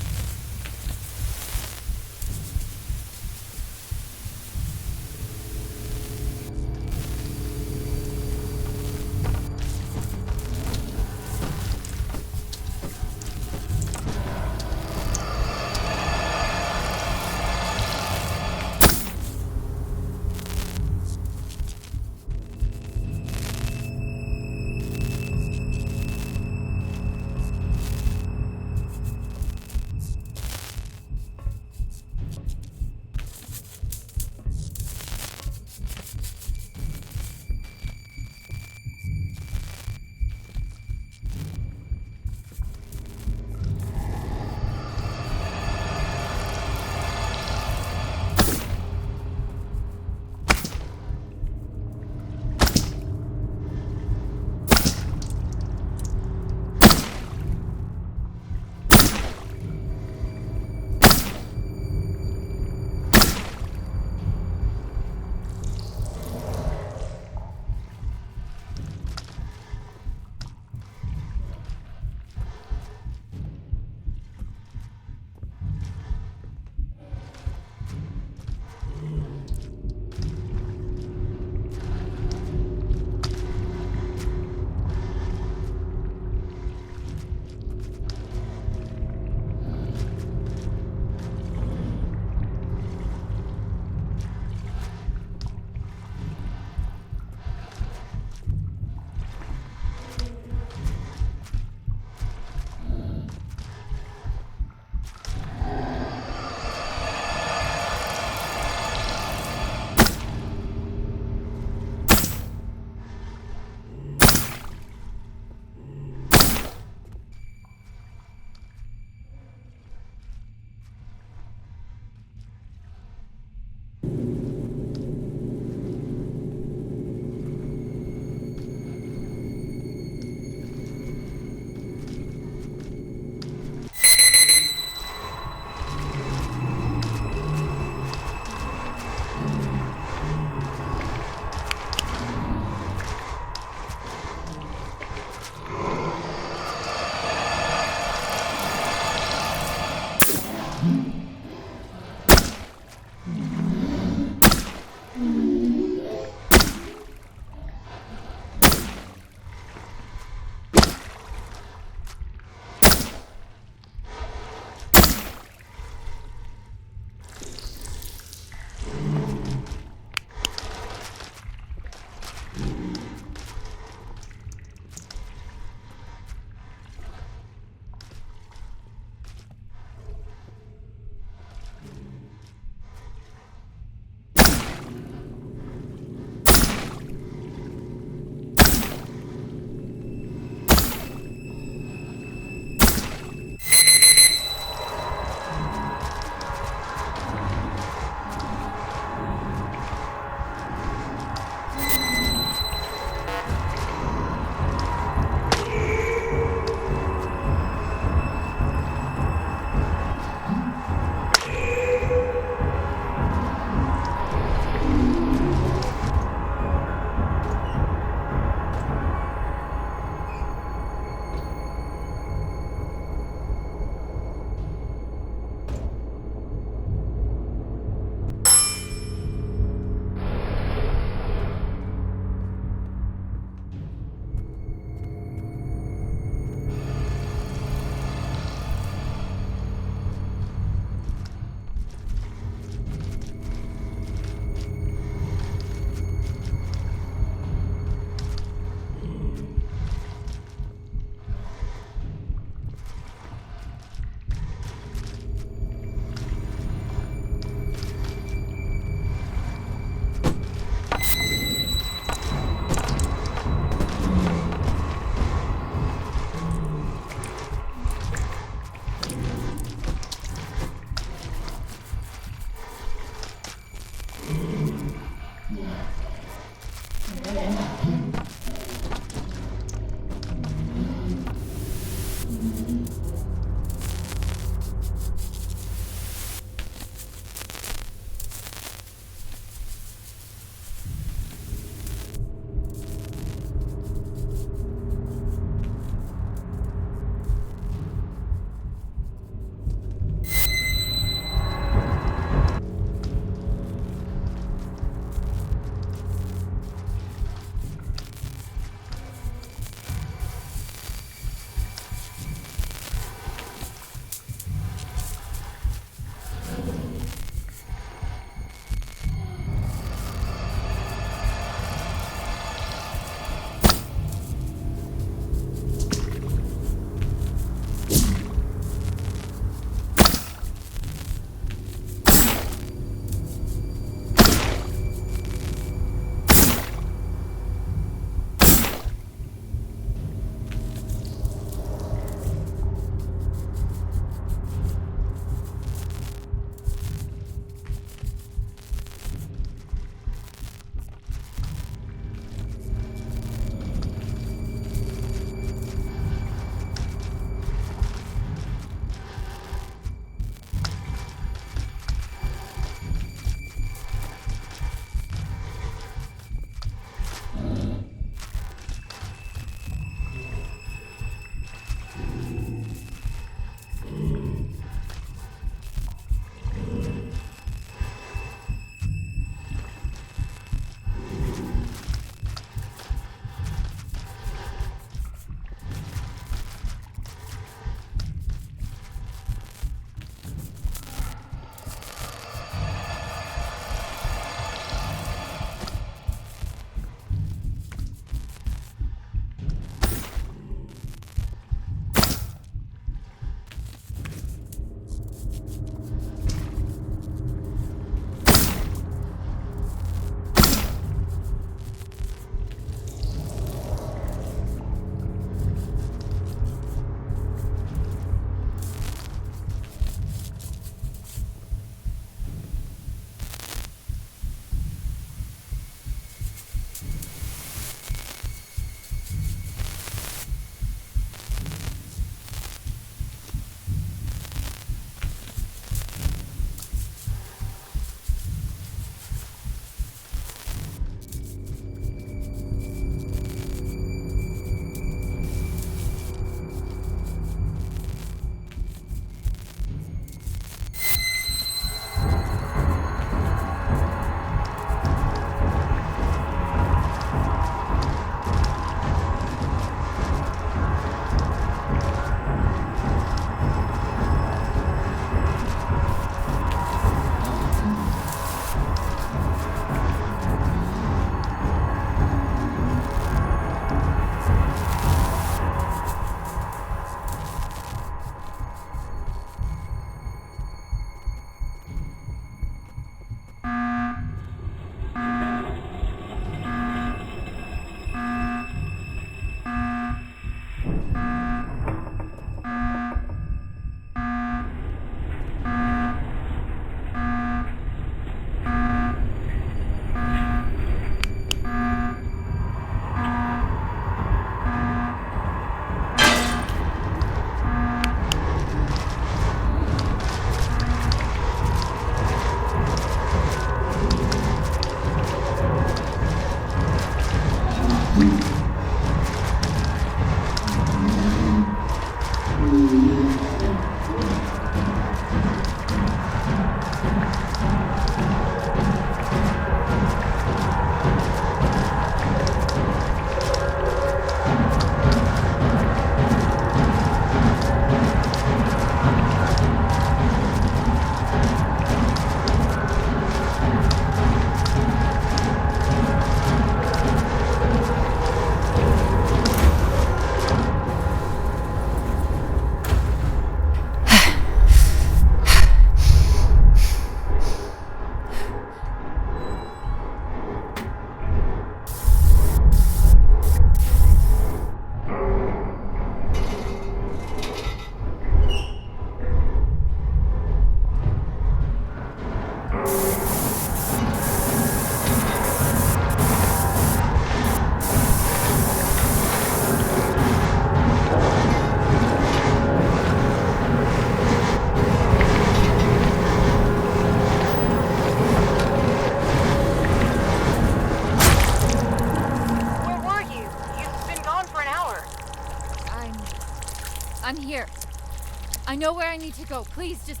I know where I need to go. Please, just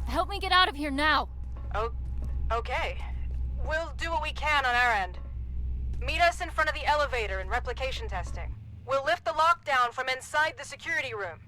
help me get out of here now. Oh, okay. We'll do what we can on our end. Meet us in front of the elevator in replication testing. We'll lift the lockdown from inside the security room.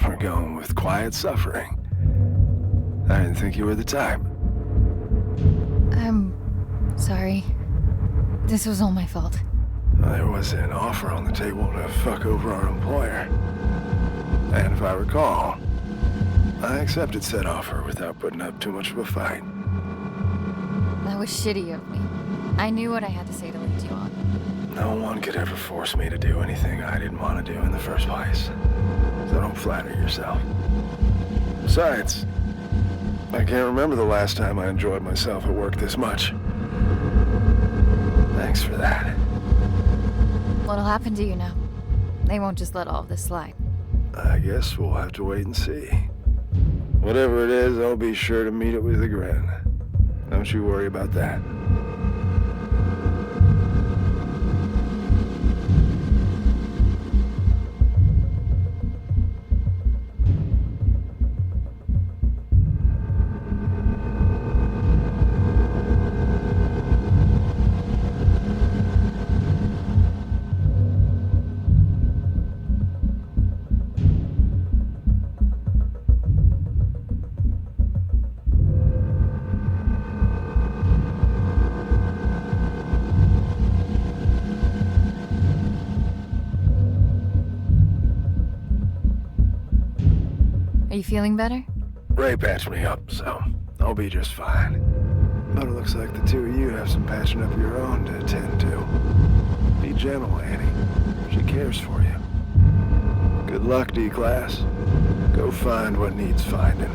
We're going with quiet suffering. I didn't think you were the type. I'm sorry. This was all my fault. There was an offer on the table to fuck over our employer. And if I recall, I accepted said offer without putting up too much of a fight. That was shitty of me. I knew what I had to say to lead you on. No one could ever force me to do anything I didn't want to do in the first place. So don't flatter yourself. Besides, I can't remember the last time I enjoyed myself at work this much. Thanks for that. What'll happen to you now? They won't just let all of this slide. I guess we'll have to wait and see. Whatever it is, I'll be sure to meet it with a grin. Don't you worry about that. Are you feeling better? Ray patched me up, so I'll be just fine. But it looks like the two of you have some patching up your own to attend to. Be gentle, Annie. She cares for you. Good luck, D-Class. Go find what needs finding.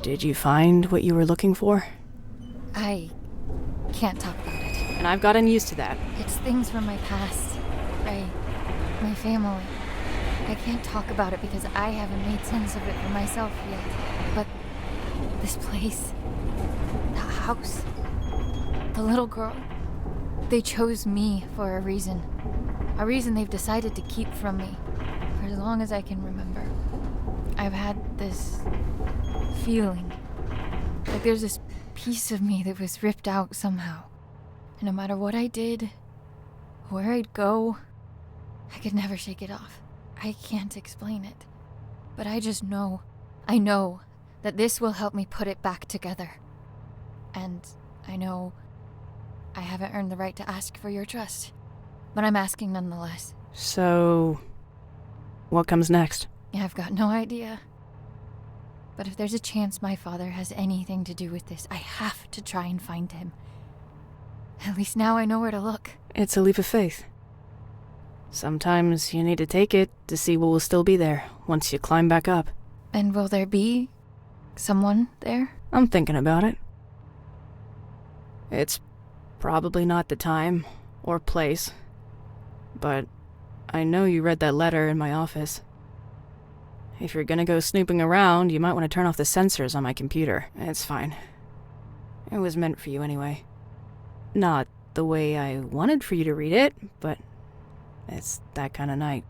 Did you find what you were looking for? I can't talk about it. And I've gotten used to that. It's things from my past. My family. I can't talk about it because I haven't made sense of it for myself yet. But this place, the house, the little girl, they chose me for a reason. A reason they've decided to keep from me for as long as I can remember. I've had this feeling like there's this piece of me that was ripped out somehow. And no matter what I did, where I'd go, I could never shake it off. I can't explain it. But I just know, I know that this will help me put it back together. And I know I haven't earned the right to ask for your trust, but I'm asking nonetheless. So, what comes next? Yeah, I've got no idea. But if there's a chance my father has anything to do with this, I have to try and find him. At least now I know where to look. It's a leap of faith. Sometimes you need to take it to see what will still be there once you climb back up. And will there be someone there? I'm thinking about it. It's probably not the time or place, but I know you read that letter in my office. If you're gonna go snooping around, you might want to turn off the sensors on my computer. It's fine. It was meant for you anyway. Not the way I wanted for you to read it, but it's that kind of night.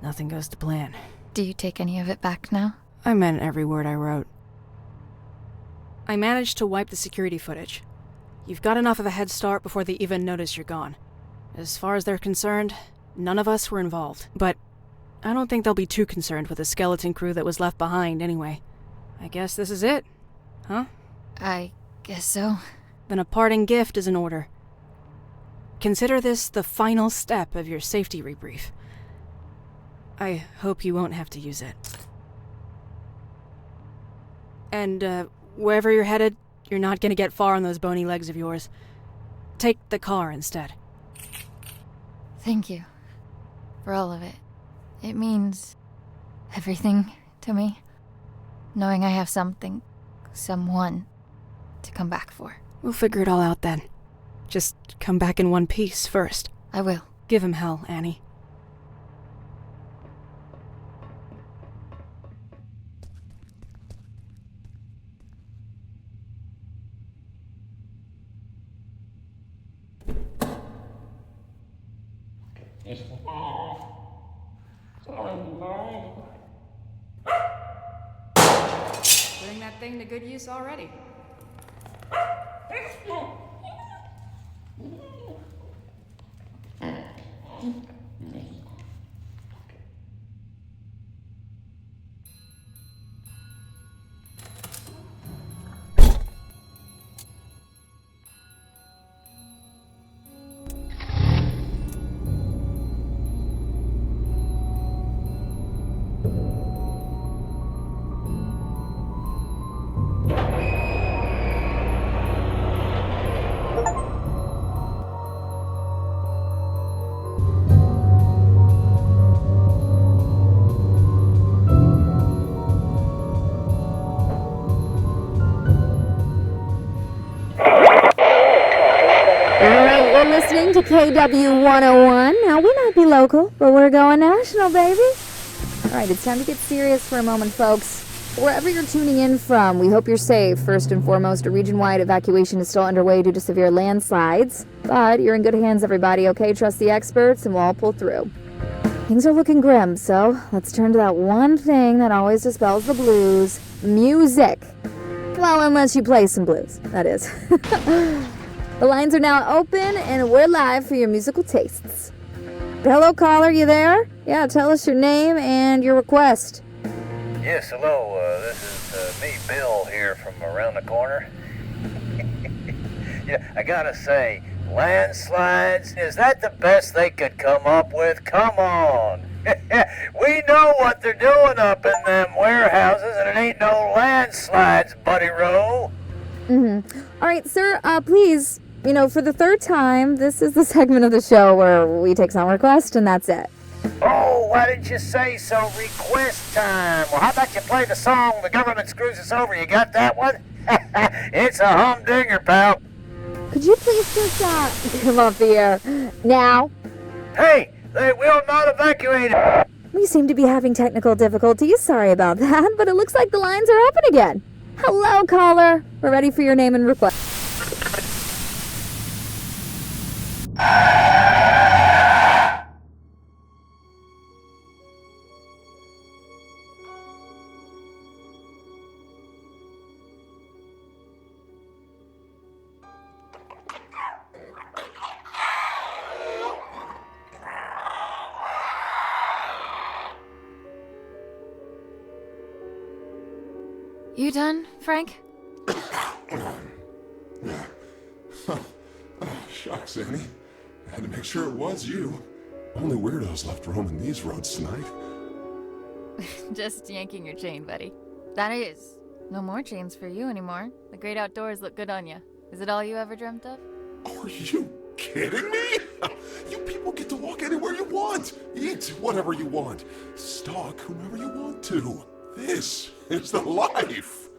Nothing goes to plan. Do you take any of it back now? I meant every word I wrote. I managed to wipe the security footage. You've got enough of a head start before they even notice you're gone. As far as they're concerned, none of us were involved. But I don't think they'll be too concerned with the skeleton crew that was left behind anyway. I guess this is it, huh? I guess so. Then a parting gift is in order. Consider this the final step of your safety rebrief. I hope you won't have to use it. And, wherever you're headed, you're not gonna get far on those bony legs of yours. Take the car instead. Thank you. For all of it. It means everything to me. Knowing I have something, someone, to come back for. We'll figure it all out then. Just come back in one piece first. I will. Give him hell, Annie. Putting that thing to good use already. Listening to KW 101. Now, we might be local, but we're going national, baby. All right, it's time to get serious for a moment, folks. Wherever you're tuning in from, we hope you're safe. First and foremost, a region-wide evacuation is still underway due to severe landslides. But you're in good hands, everybody, okay? Trust the experts, and we'll all pull through. Things are looking grim, so let's turn to that one thing that always dispels the blues. Music. Well, unless you play some blues, that is. The lines are now open, and we're live for your musical tastes. Hello, caller, you there? Yeah, tell us your name and your request. Yes, hello. This is me, Bill, here from around the corner. Yeah, I gotta say, landslides, is that the best they could come up with? Come on. We know what they're doing up in them warehouses, and it ain't no landslides, Buddy Rowe. All right, sir, please, for the third time, this is the segment of the show where we take some requests, and that's it. Oh, why didn't you say so? Request time. Well, how about you play the song The Government Screws Us Over? You got that one? It's a humdinger, pal. Could you please just, come off the air now? Hey, they will not evacuate. We seem to be having technical difficulties. Sorry about that, but it looks like the lines are open again. Hello, caller. We're ready for your name and request. You done, Frank? Shucks, Annie. I had to make sure it was you. Only weirdos left roaming these roads tonight. Just yanking your chain, buddy. That is. No more chains for you anymore. The great outdoors look good on you. Is it all you ever dreamt of? Are you kidding me? You people get to walk anywhere you want. Eat whatever you want. Stalk whomever you want to. This is the life.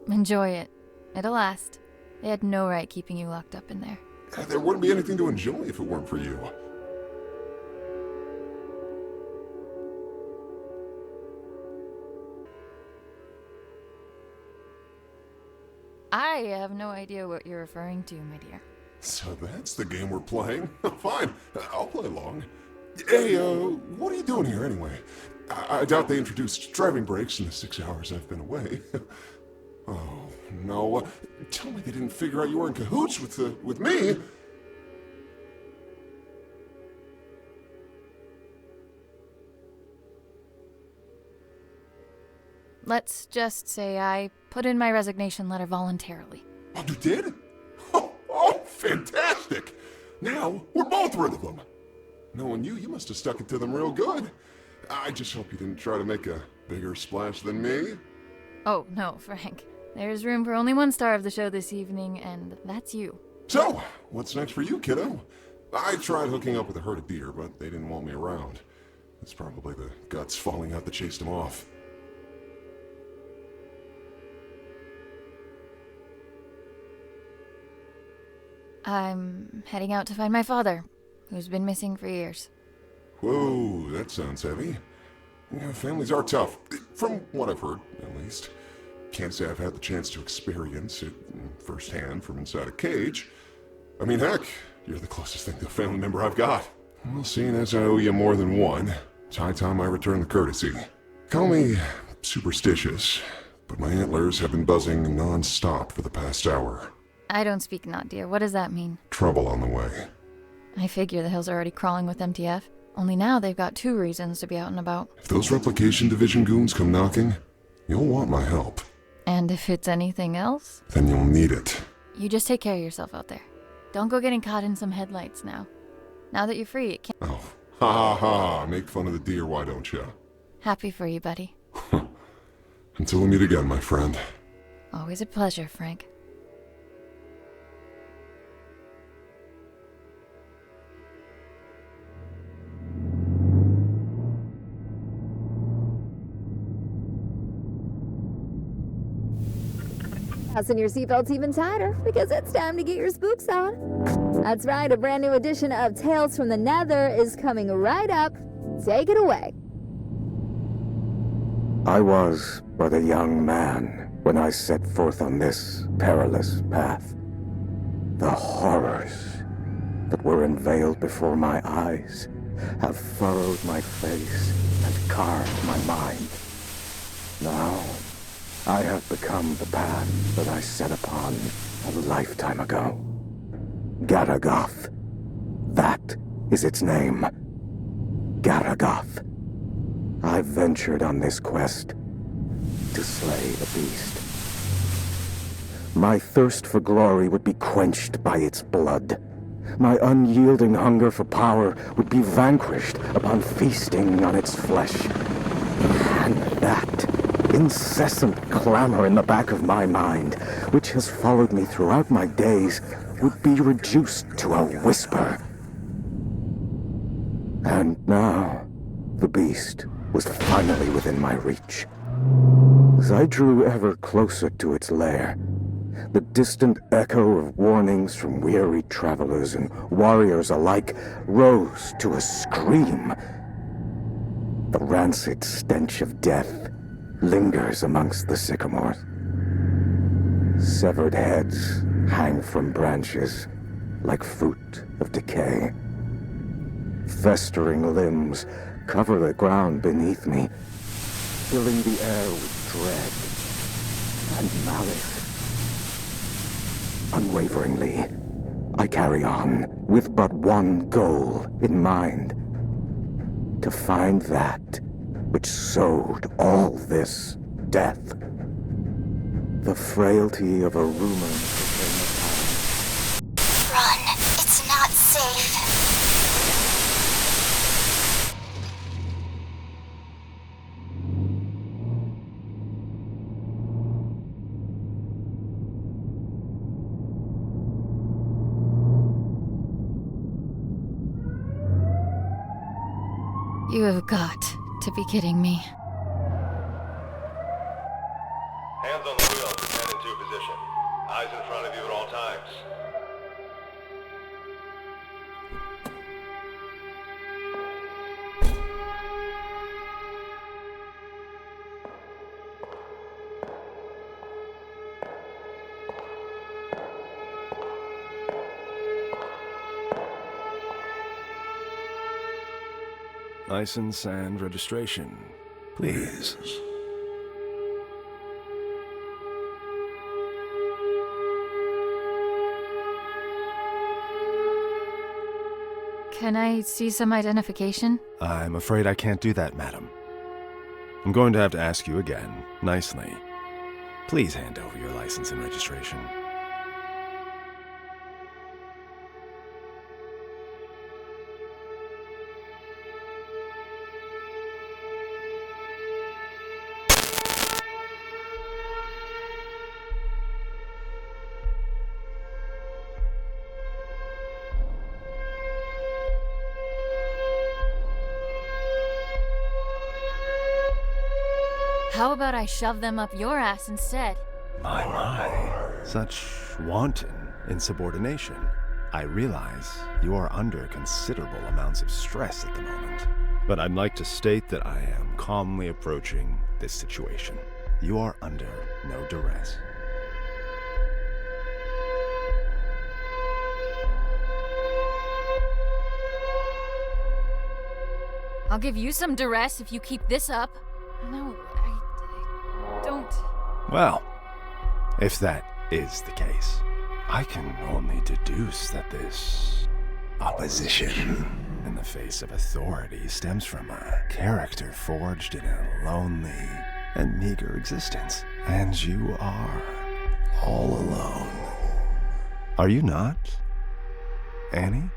Enjoy it. It'll last. They had no right keeping you locked up in there. There wouldn't be anything to enjoy if it weren't for you. I have no idea what you're referring to, my dear. So that's the game we're playing? Fine, I'll play along. Hey, what are you doing here anyway? I doubt they introduced driving brakes in the 6 hours I've been away. Oh, no. Tell me they didn't figure out you were in cahoots with me. Let's just say I put in my resignation letter voluntarily. Oh, you did? Oh, fantastic! Now, we're both rid of them. Knowing you must have stuck it to them real good. I just hope you didn't try to make a bigger splash than me. Oh, no, Frank. There's room for only one star of the show this evening, and that's you. So, what's next for you, kiddo? I tried hooking up with a herd of deer, but they didn't want me around. It's probably the guts falling out that chased them off. I'm heading out to find my father, who's been missing for years. Whoa, that sounds heavy. Yeah, families are tough, from what I've heard, at least. Can't say I've had the chance to experience it firsthand from inside a cage. I mean, heck, you're the closest thing to a family member I've got. Well, seeing as I owe you more than one, it's high time I return the courtesy. Call me superstitious, but my antlers have been buzzing non-stop for the past hour. I don't speak not, dear. What does that mean? Trouble on the way. I figure the hills are already crawling with MTF. Only now they've got 2 reasons to be out and about. If those Replication Division goons come knocking, you'll want my help. And if it's anything else? Then you'll need it. You just take care of yourself out there. Don't go getting caught in some headlights now. Now that you're free, it can't... Oh, ha ha ha. Make fun of the deer, why don't you? Happy for you, buddy. Until we meet again, my friend. Always a pleasure, Frank. Fasten your seatbelts even tighter, because it's time to get your spooks on. That's right, a brand new edition of Tales from the Nether is coming right up. Take it away. I was but a young man when I set forth on this perilous path. The horrors that were unveiled before my eyes have furrowed my face and carved my mind. Now, I have become the path that I set upon a lifetime ago. Garagoth. That is its name. Garagoth. I ventured on this quest to slay the beast. My thirst for glory would be quenched by its blood. My unyielding hunger for power would be vanquished upon feasting on its flesh. And that incessant clamor in the back of my mind, which has followed me throughout my days, would be reduced to a whisper. And now, the beast was finally within my reach. As I drew ever closer to its lair, the distant echo of warnings from weary travelers and warriors alike rose to a scream. The rancid stench of death lingers amongst the sycamores. Severed heads hang from branches like fruit of decay. Festering limbs cover the ground beneath me, filling the air with dread and malice. Unwaveringly, I carry on with but one goal in mind: to find that which sowed all this death. The frailty of a rumor. Run. It's not safe. You have got to be kidding me. Hands on the wheel, head into your position. Eyes in front of you at all times. License and registration. Please. Can I see some identification? I'm afraid I can't do that, madam. I'm going to have to ask you again, nicely. Please hand over your license and registration. How about I shove them up your ass instead? My. Such wanton insubordination. I realize you are under considerable amounts of stress at the moment. But I'd like to state that I am calmly approaching this situation. You are under no duress. I'll give you some duress if you keep this up. No, I don't. Well, if that is the case, I can only deduce that this opposition in the face of authority stems from a character forged in a lonely and meager existence. And you are all alone. Are you not, Annie?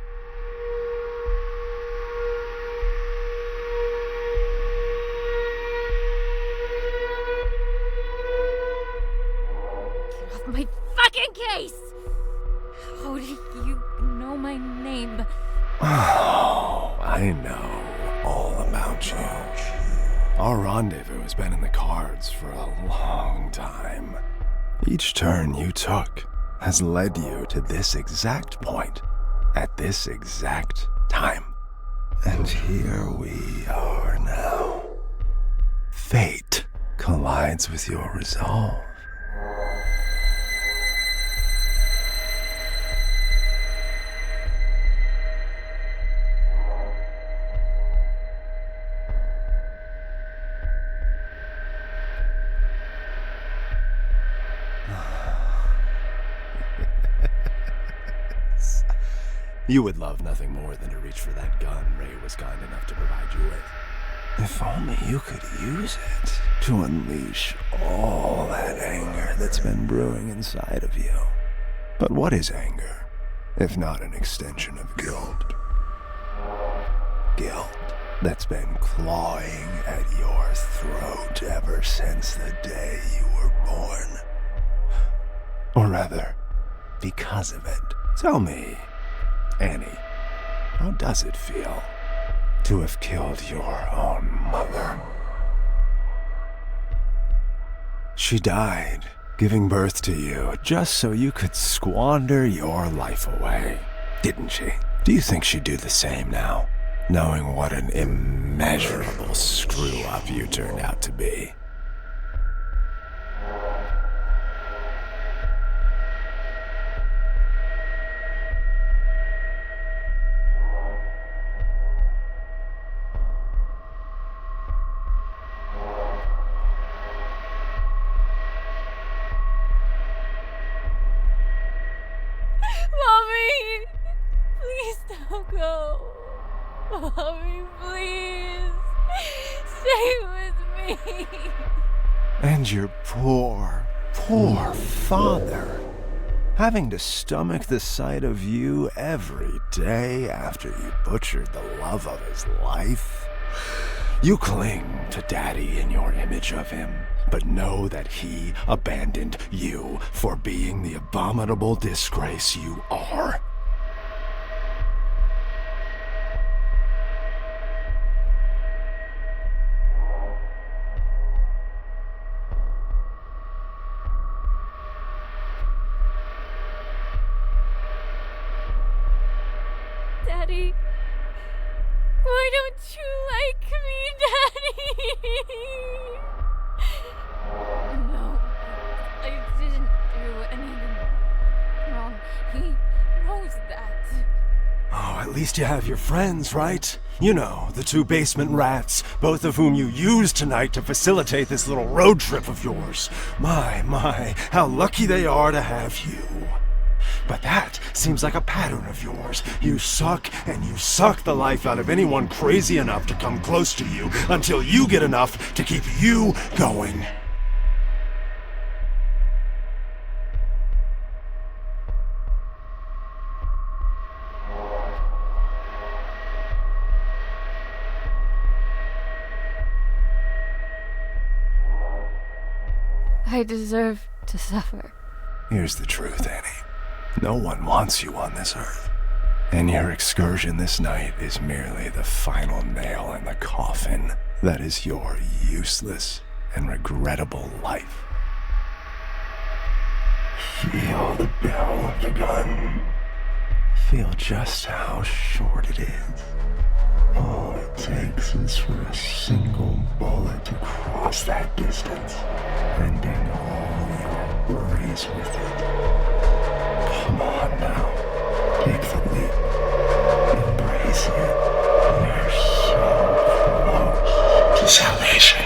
My fucking case! How do you know my name? Oh, I know all about you. Our rendezvous has been in the cards for a long time. Each turn you took has led you to this exact point, at this exact time. And here we are now. Fate collides with your resolve. You would love nothing more than to reach for that gun Ray was kind enough to provide you with. If only you could use it to unleash all that anger that's been brewing inside of you. But what is anger, if not an extension of guilt? Guilt that's been clawing at your throat ever since the day you were born. Or rather, because of it. Tell me, Annie, how does it feel to have killed your own mother? She died, giving birth to you just so you could squander your life away, didn't she? Do you think she'd do the same now, knowing what an immeasurable screw-up you turned out to be? Mommy, please. Stay with me. And your poor father, having to stomach the sight of you every day after you butchered the love of his life. You cling to Daddy in your image of him, but know that he abandoned you for being the abominable disgrace you are. Daddy, why don't you like me, Daddy? No, I didn't do anything wrong. He knows that. Oh, at least you have your friends, right? You know, the two basement rats, both of whom you used tonight to facilitate this little road trip of yours. My, how lucky they are to have you. But that seems like a pattern of yours. You suck, and you suck the life out of anyone crazy enough to come close to you until you get enough to keep you going. I deserve to suffer. Here's the truth, Annie. No one wants you on this earth. And your excursion this night is merely the final nail in the coffin that is your useless and regrettable life. Feel the barrel of the gun. Feel just how short it is. All it takes is for a single bullet to cross that distance, ending all your worries with it. Come on now, take the leap, embrace it. You're so close to salvation.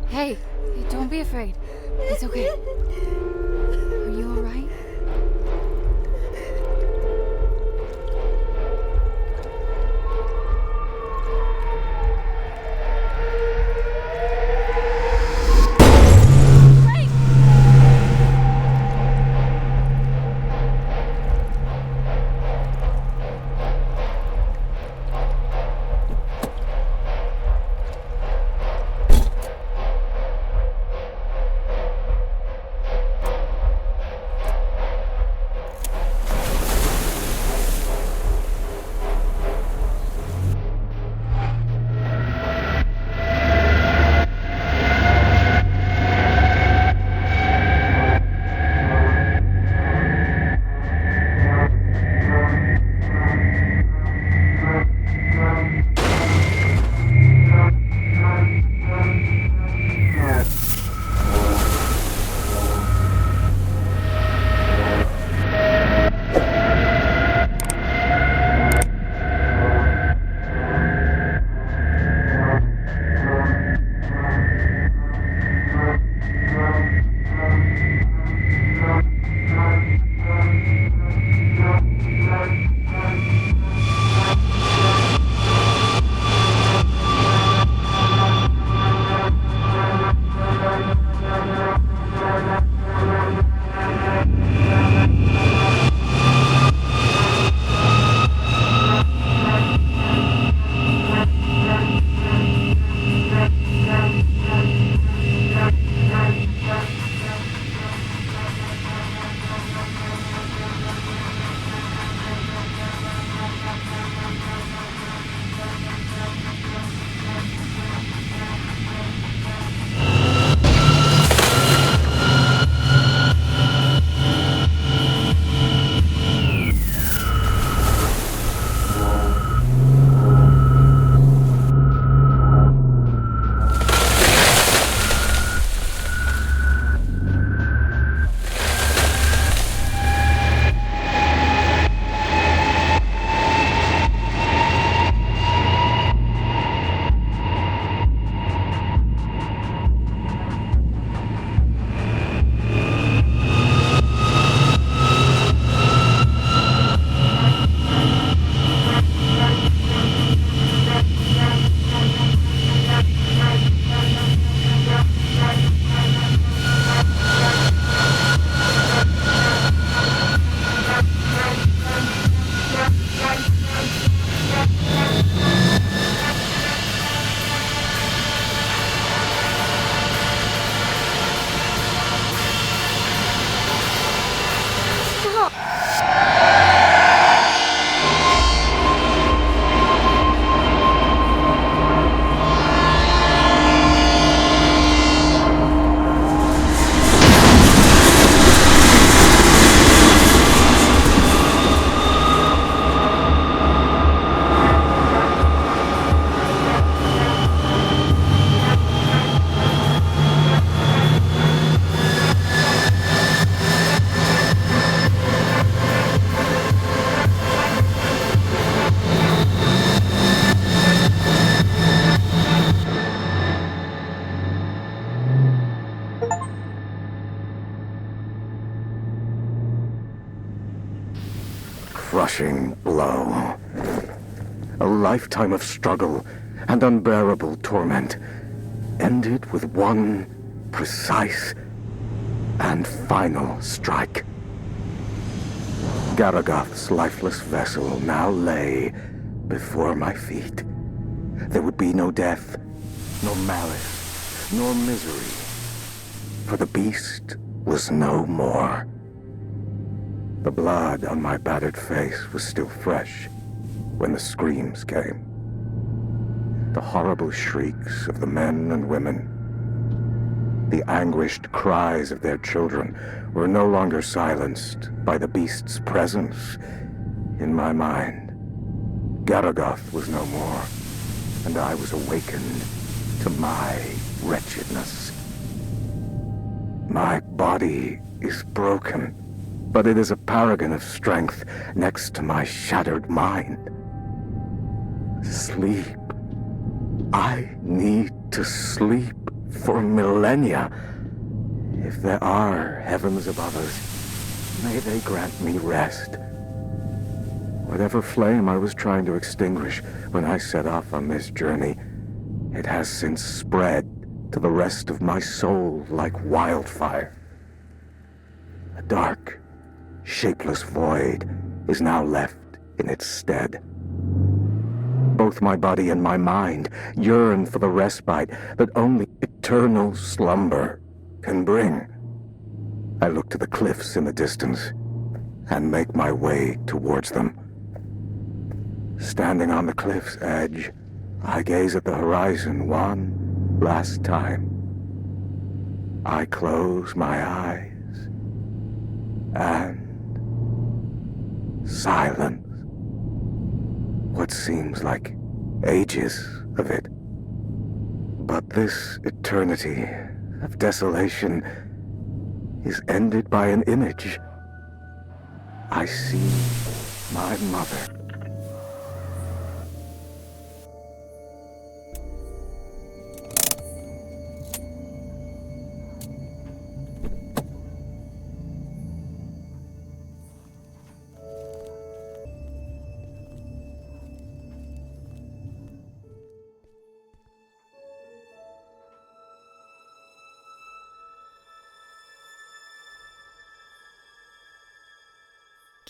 Hey, don't be afraid. It's okay. Are you alright? crushing blow. A lifetime of struggle and unbearable torment ended with one precise and final strike. Garagath's lifeless vessel now lay before my feet. There would be no death, no malice, nor misery, for the beast was no more. The blood on my battered face was still fresh when the screams came. The horrible shrieks of the men and women, the anguished cries of their children were no longer silenced by the beast's presence in my mind. Garagath was no more, and I was awakened to my wretchedness. My body is broken, but it is a paragon of strength next to my shattered mind. Sleep. I need to sleep for millennia. If there are heavens above us, may they grant me rest. Whatever flame I was trying to extinguish when I set off on this journey, it has since spread to the rest of my soul like wildfire. A dark, shapeless void is now left in its stead. Both my body and my mind yearn for the respite that only eternal slumber can bring. I look to the cliffs in the distance and make my way towards them. Standing on the cliff's edge, I gaze at the horizon one last time. I close my eyes and silence. What seems like ages of it. But this eternity of desolation is ended by an image. I see my mother.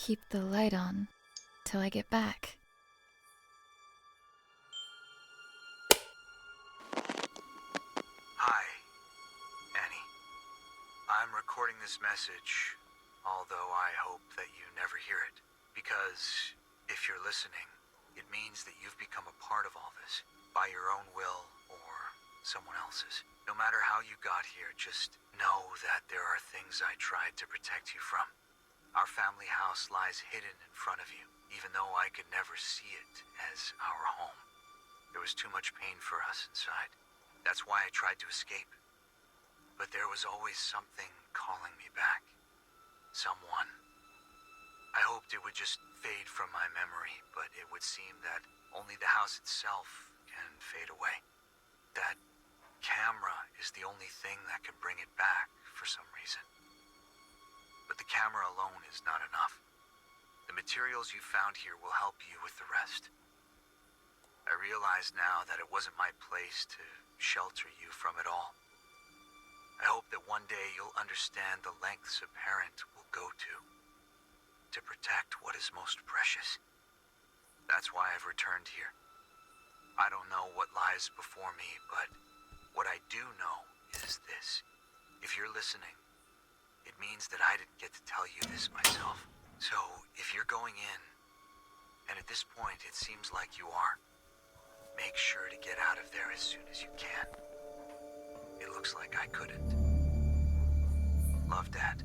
Keep the light on till I get back. Hi, Annie. I'm recording this message, although I hope that you never hear it. Because if you're listening, it means that you've become a part of all this, by your own will or someone else's. No matter how you got here, just know that there are things I tried to protect you from. Our family house lies hidden in front of you, even though I could never see it as our home. There was too much pain for us inside. That's why I tried to escape. But there was always something calling me back. Someone. I hoped it would just fade from my memory, but it would seem that only the house itself can fade away. That camera is the only thing that can bring it back for some reason. But the camera alone is not enough. The materials you found here will help you with the rest. I realize now that it wasn't my place to shelter you from it all. I hope that one day you'll understand the lengths a parent will go to protect what is most precious. That's why I've returned here. I don't know what lies before me, but what I do know is this. If you're listening, it means that I didn't get to tell you this myself. So, if you're going in, and at this point it seems like you are, make sure to get out of there as soon as you can. It looks like I couldn't. Love, Dad.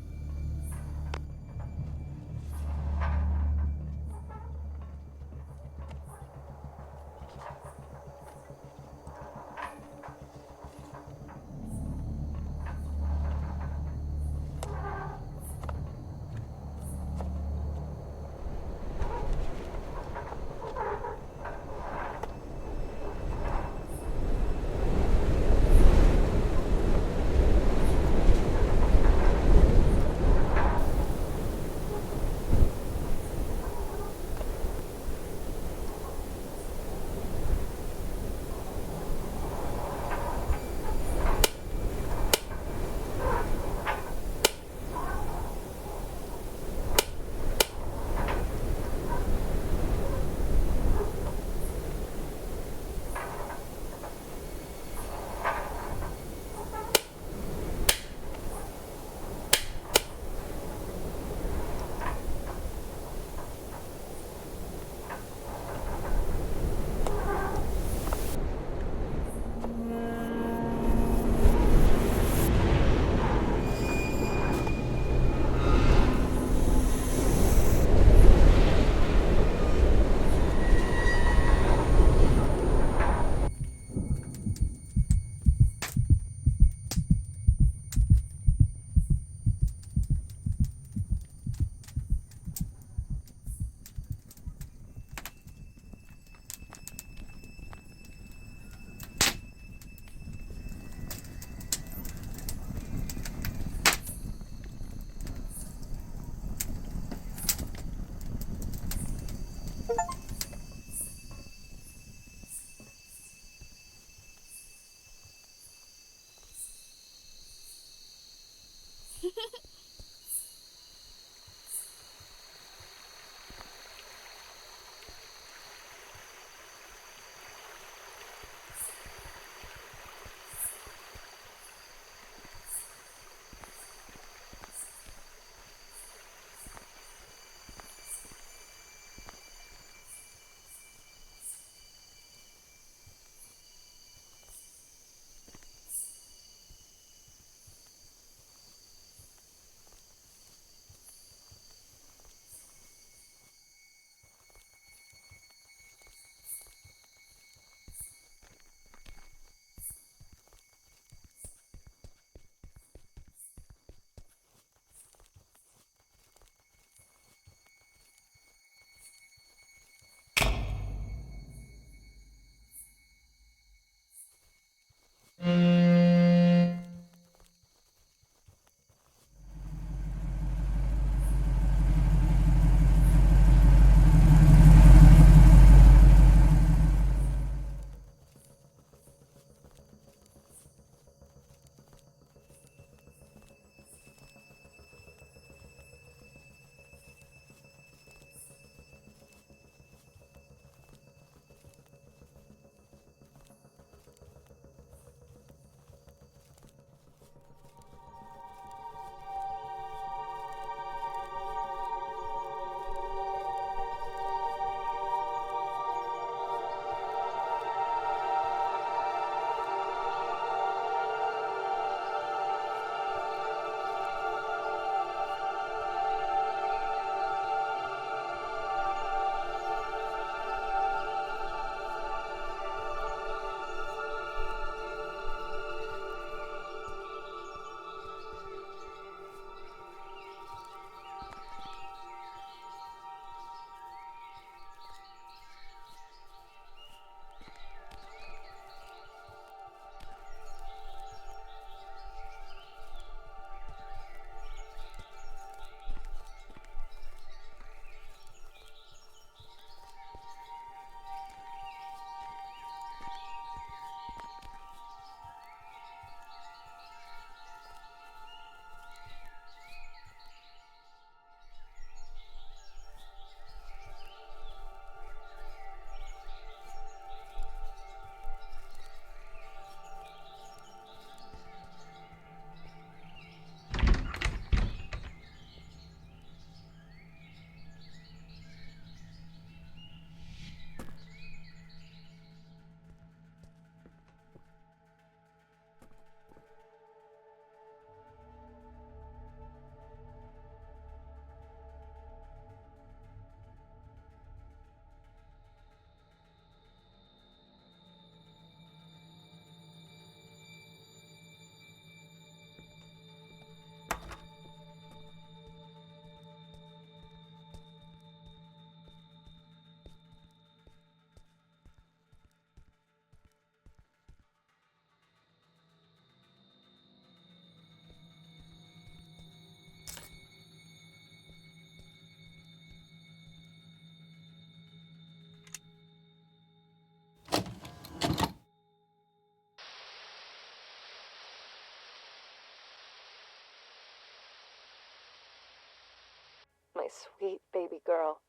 My sweet baby girl,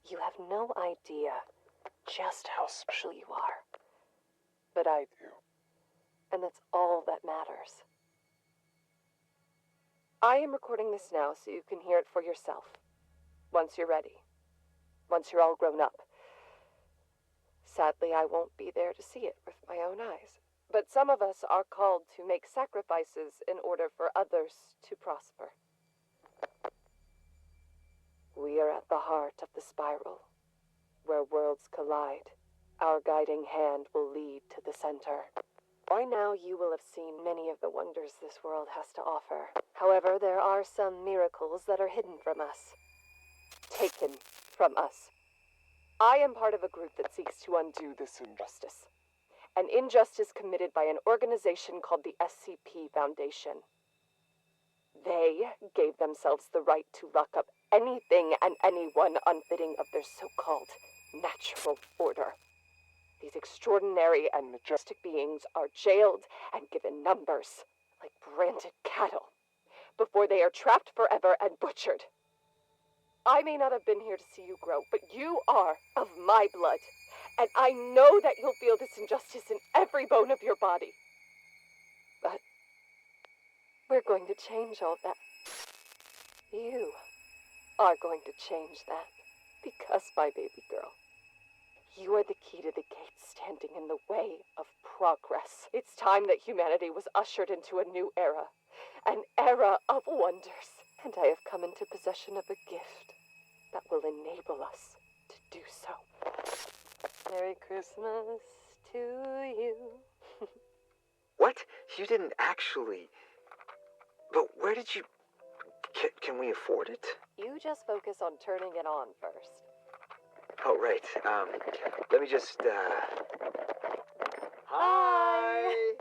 you have no idea just how special you are. But I do. And that's all that matters. I am recording this now so you can hear it for yourself. Once you're ready. Once you're all grown up. Sadly, I won't be there to see it with my own eyes. But some of us are called to make sacrifices in order for others to prosper. We are at the heart of the spiral, where worlds collide. Our guiding hand will lead to the center. By now you will have seen many of the wonders this world has to offer. However, there are some miracles that are hidden from us. Taken from us. I am part of a group that seeks to undo this injustice. An injustice committed by an organization called the SCP Foundation. They gave themselves the right to lock up anything and anyone unfitting of their so-called natural order. These extraordinary and majestic beings are jailed and given numbers, like branded cattle. before they are trapped forever and butchered. I may not have been here to see you grow, but you are of my blood, and I know that you'll feel this injustice in every bone of your body. But we're going to change all that. You are going to change that, because, my baby girl, you are the key to the gates standing in the way of progress. It's time that humanity was ushered into a new era, an era of wonders. And I have come into possession of a gift that will enable us to do so. Merry Christmas to you. What? You didn't actually... But where did you... Can we afford it? You just focus on turning it on first. Oh, right. Let me just, Hi!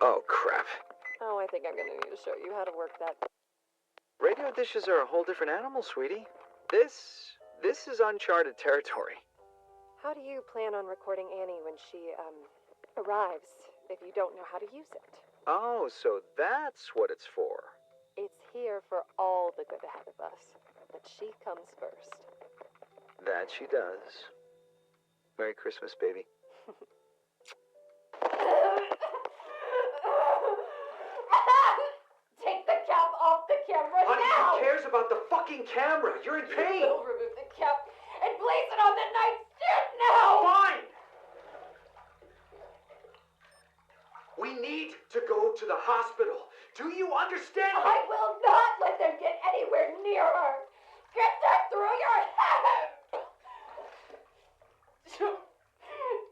Oh, crap. Oh, I think I'm gonna need to show you how to work that. Radio dishes are a whole different animal, sweetie. This is uncharted territory. How do you plan on recording Annie when she, arrives, if you don't know how to use it? Oh, so that's what it's for. It's here for all the good ahead of us, but she comes first. That she does. Merry Christmas, baby. Take the cap off the camera Honey, now! who cares about the fucking camera? You're in pain! We'll remove the cap and place it on the nightstand now! Fine! We need to go to the hospital. Do you understand me? I will not let them get anywhere near her! Get that through your head!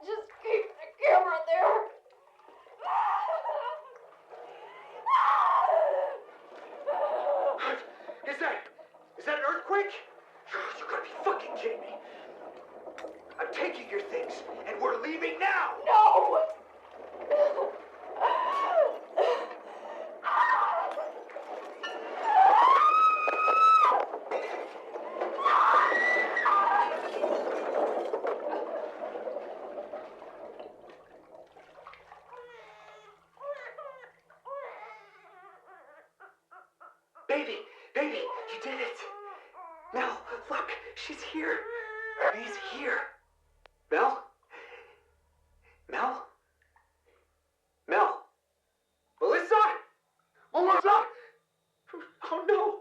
Just keep the camera there! Is that an earthquake? You gotta be fucking kidding me. I'm taking your things, and we're leaving now! No! Baby, you did it! Mel, look, she's here. He's here. Mel? Melissa? Melissa! Oh no!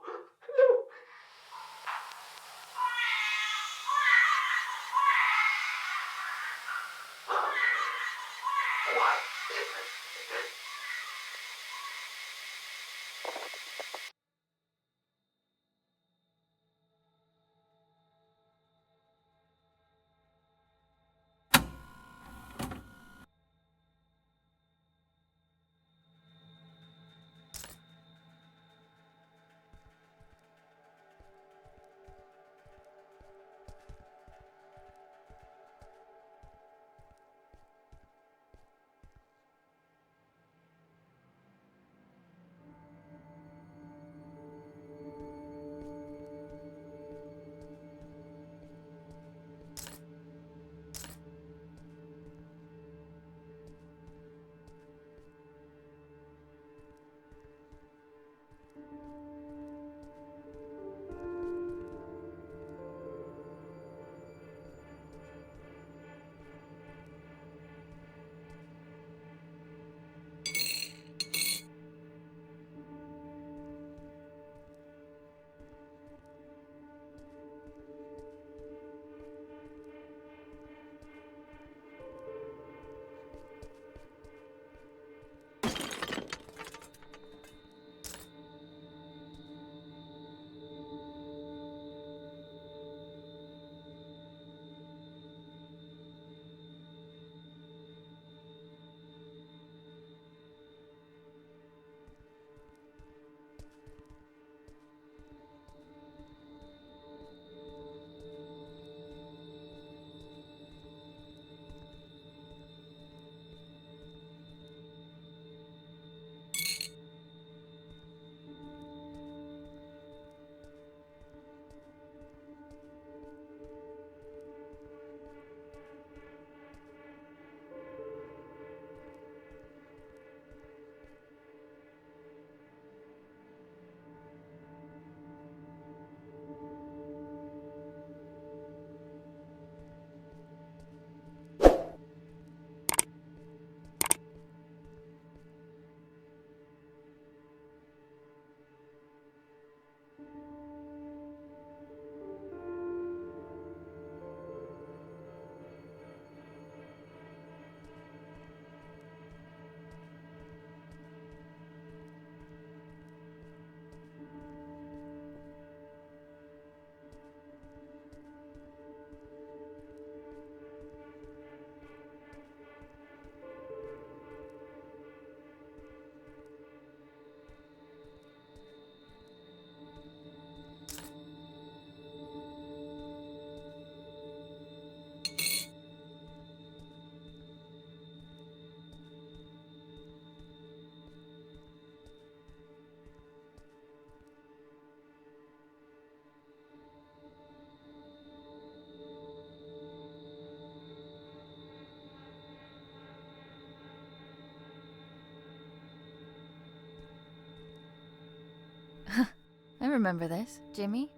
I remember this. Jimmy?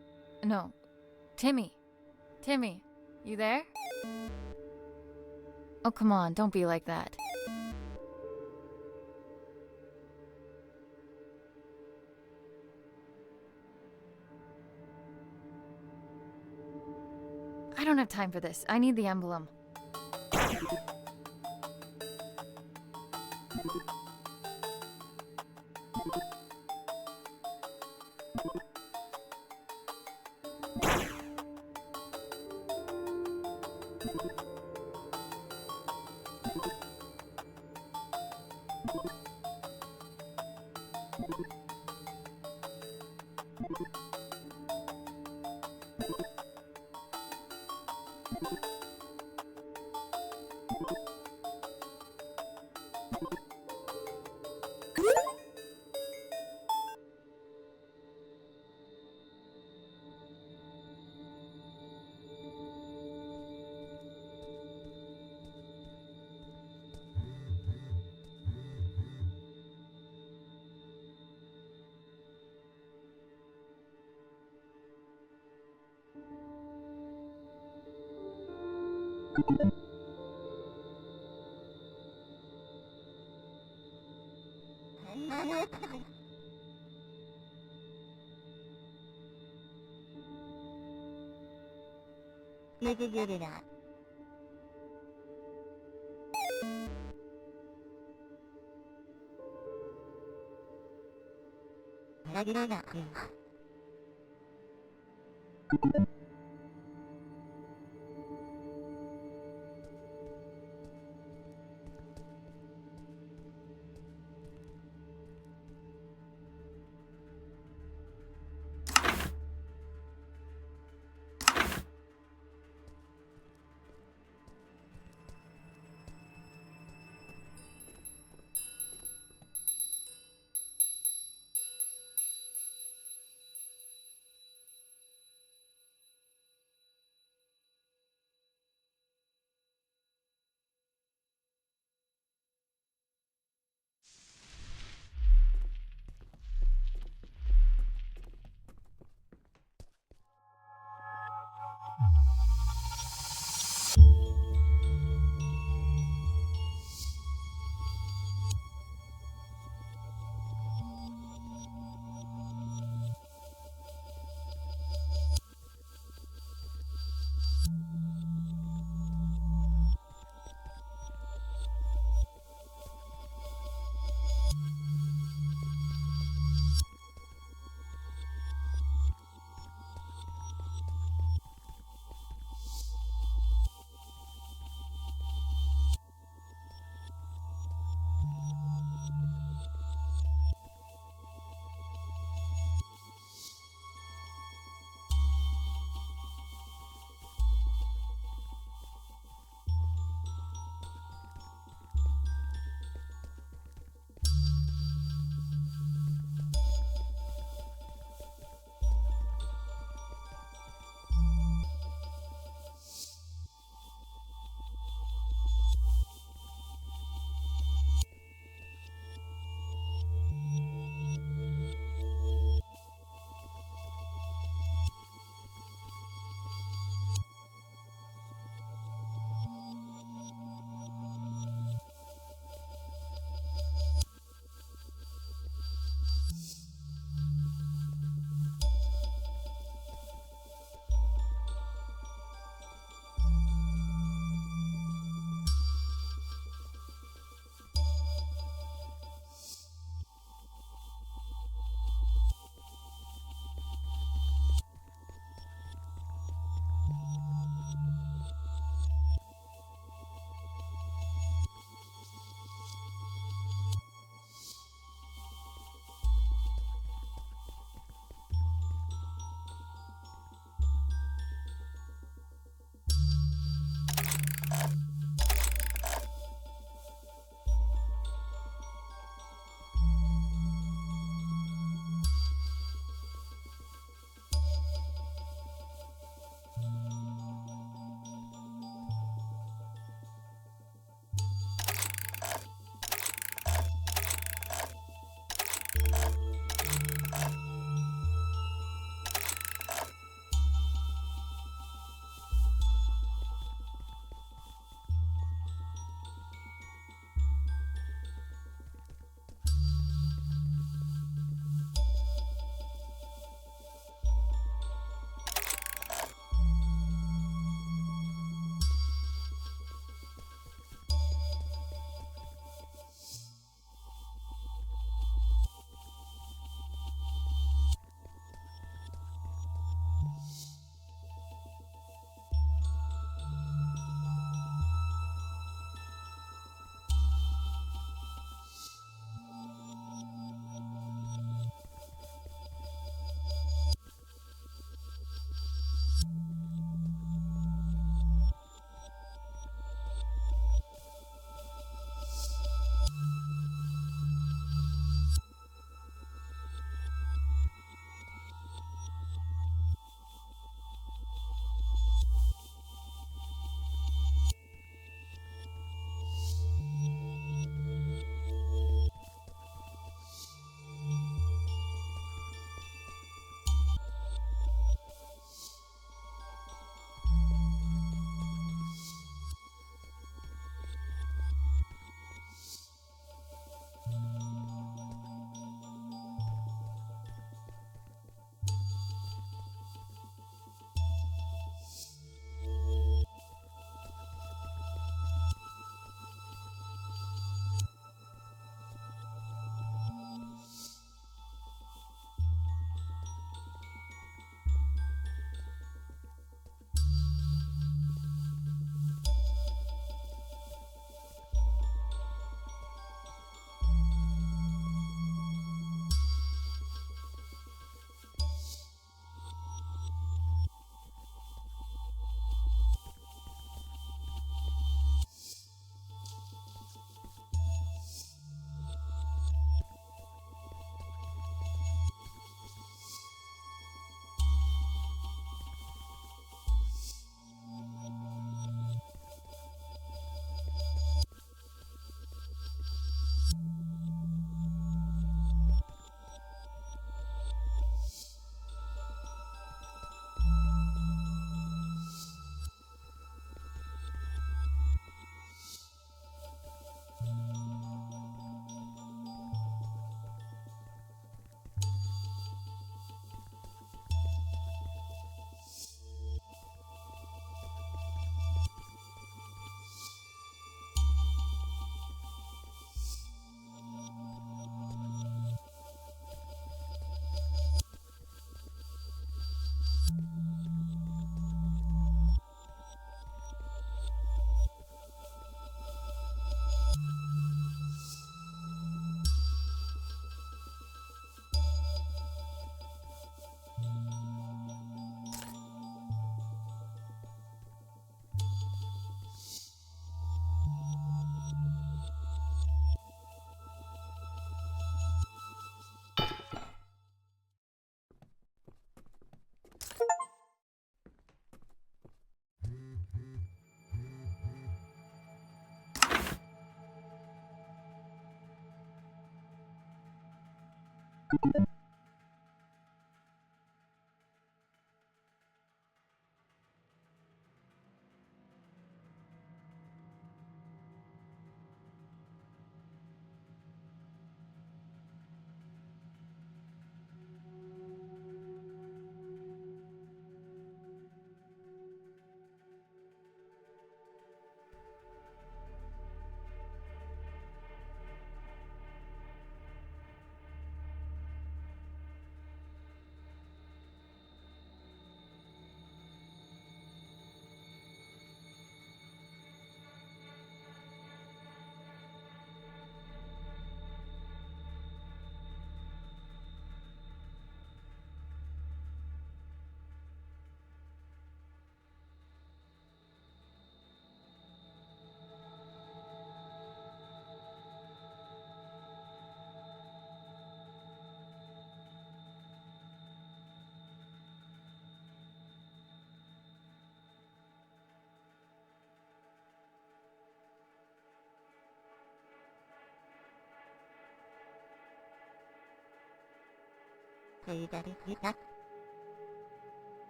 No. Timmy. Timmy, you there? Oh, come on, don't be like that. I don't have time for this. I need the emblem.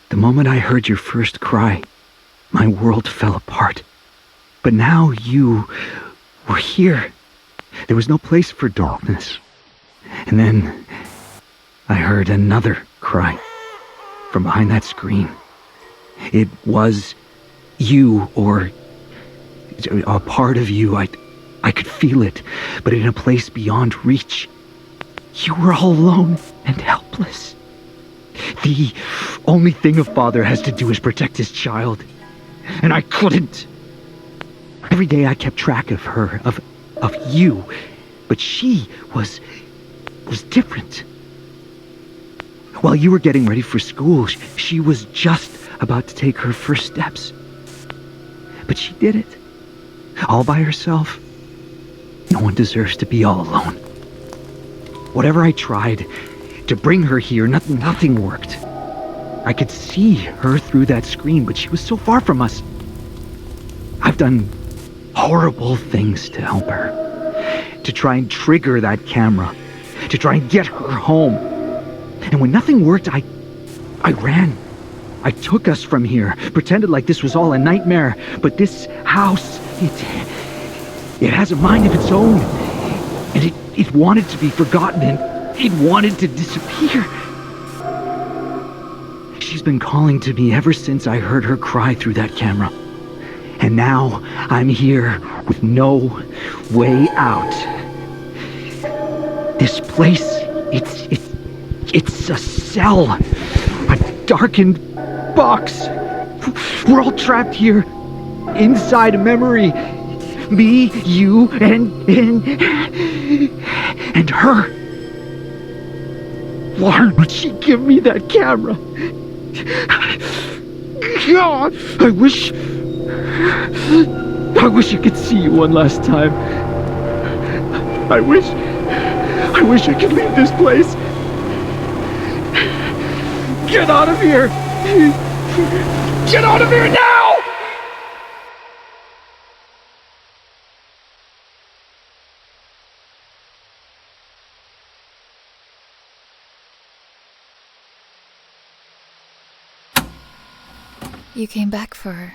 The moment I heard your first cry, my world fell apart. But now you were here. There was no place for darkness. And then I heard another cry from behind that screen. It was you, or a part of you. I could feel it, but in a place beyond reach. You were all alone and helpless. The only thing a father has to do is protect his child. And I couldn't. Every day I kept track of her, of you. But she was different. While you were getting ready for school, she was just about to take her first steps. But she did it. All by herself. No one deserves to be all alone. Whatever I tried to bring her here, nothing worked. I could see her through that screen, but she was so far from us. I've done horrible things to help her. To try and trigger that camera. To try and get her home. And when nothing worked, I ran. I took us from here, pretended like this was all a nightmare. But this house, it has a mind of its own. And it wanted to be forgotten, and it wanted to disappear. She's been calling to me ever since I heard her cry through that camera. And now I'm here with no way out. This place, it's a cell. A darkened box. We're all trapped here, inside a memory. Me, you, and her. Why would she give me that camera? God, I wish I could see you one last time. I wish I could leave this place. Get out of here! Get out of here now! You came back for her.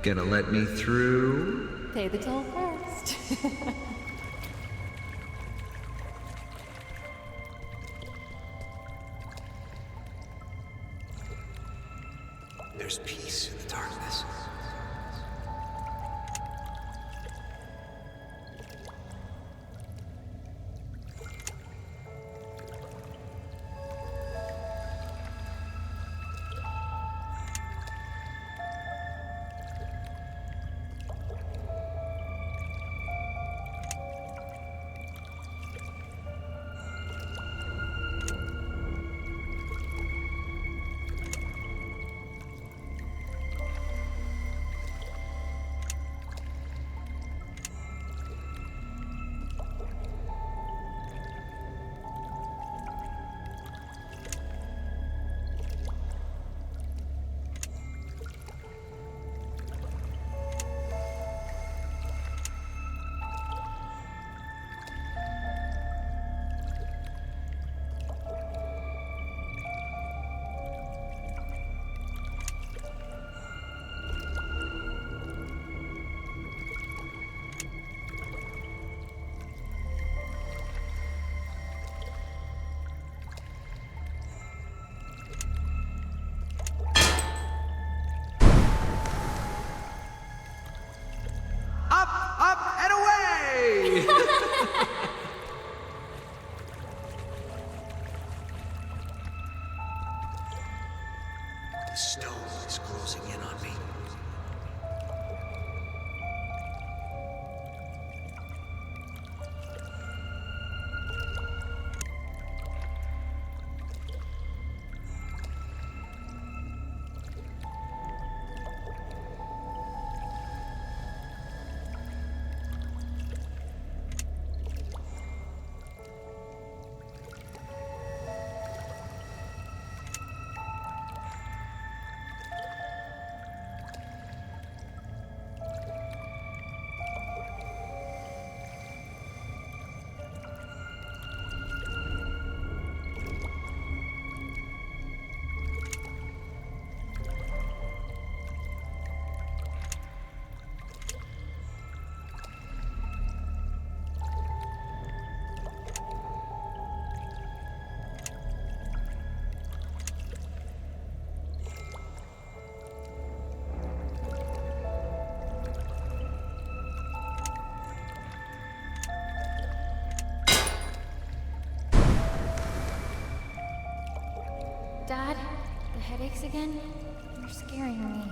Gonna let me through? Pay the toll first. There's peace in the darkness. Up and away! The stone is closing in on me. Dad, the headaches again? You're scaring me.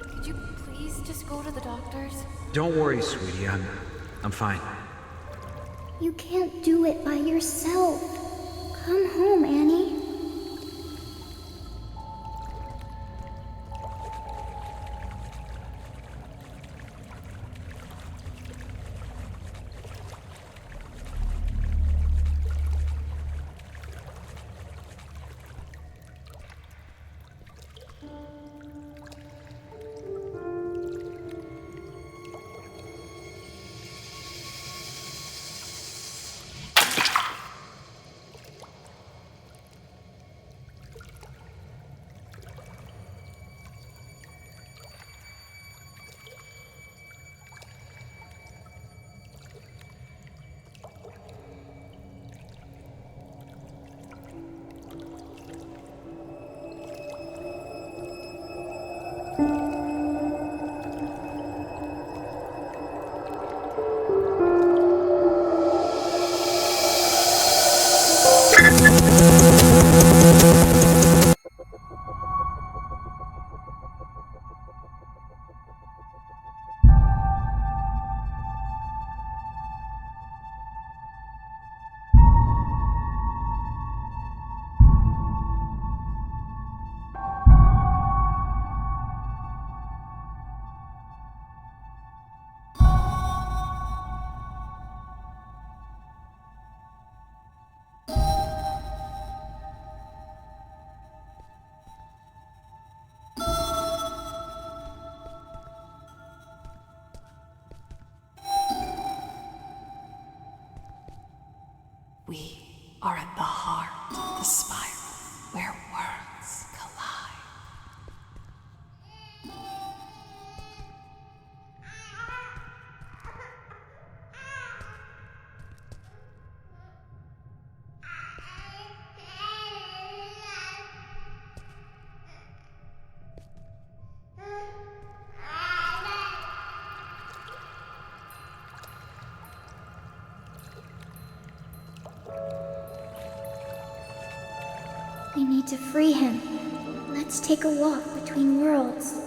Could you please just go to the doctor's? Don't worry, sweetie. I'm fine. You can't do it by yourself. Come home, Annie. We are at the heart of the spiral where worlds collide. need to free him. Let's take a walk between worlds.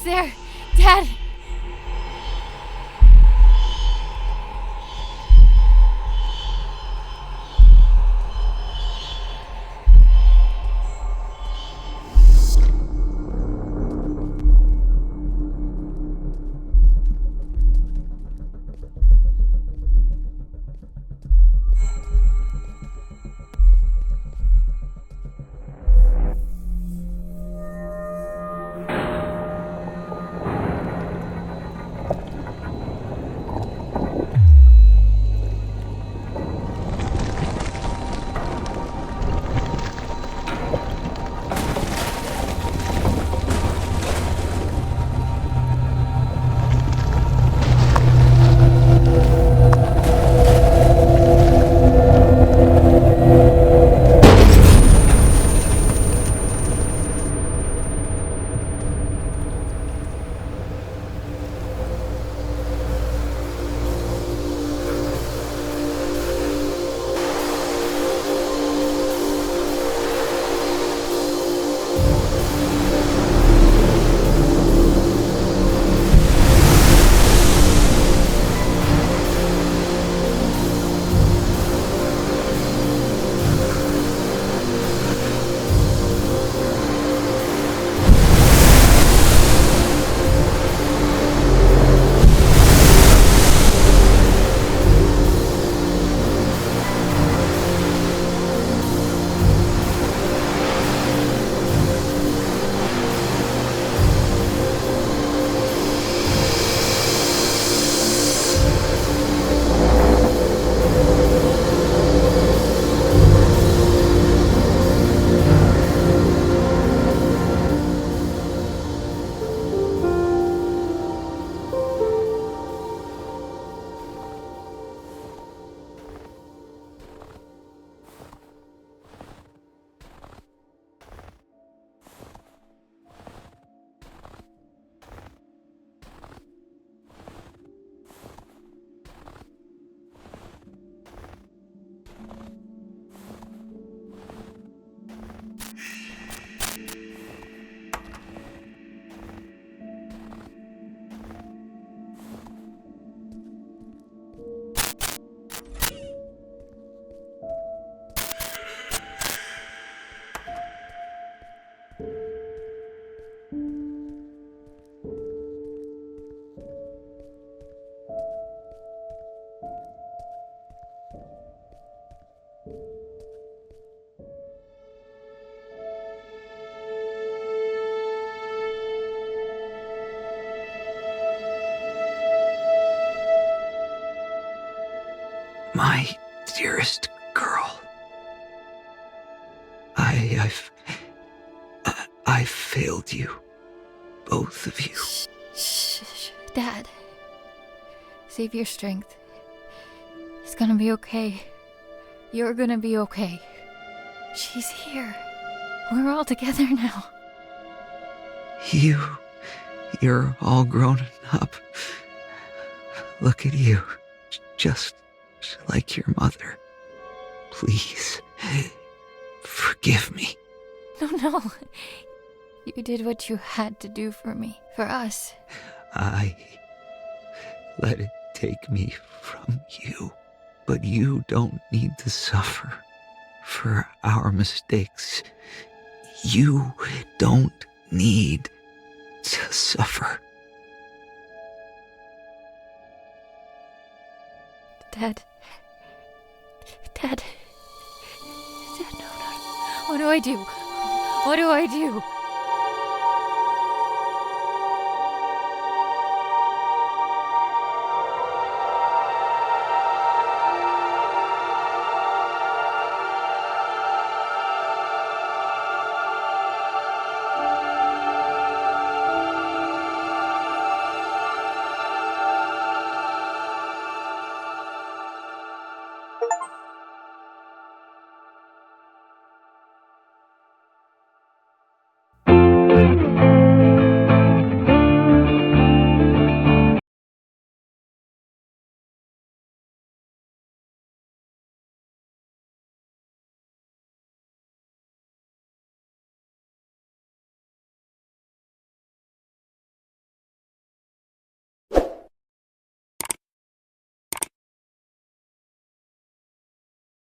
Who's there? Dad! My dearest girl. I've failed you. Both of you. Shh, Dad. Save your strength. It's gonna be okay. You're gonna be okay. She's here. We're all together now. You're all grown up. Look at you. Just like your mother. Please, forgive me. No. You did what you had to do for me. For us. I let it take me from you. But you don't need to suffer for our mistakes. You don't need to suffer. Dad, no. What do I do? What do I do?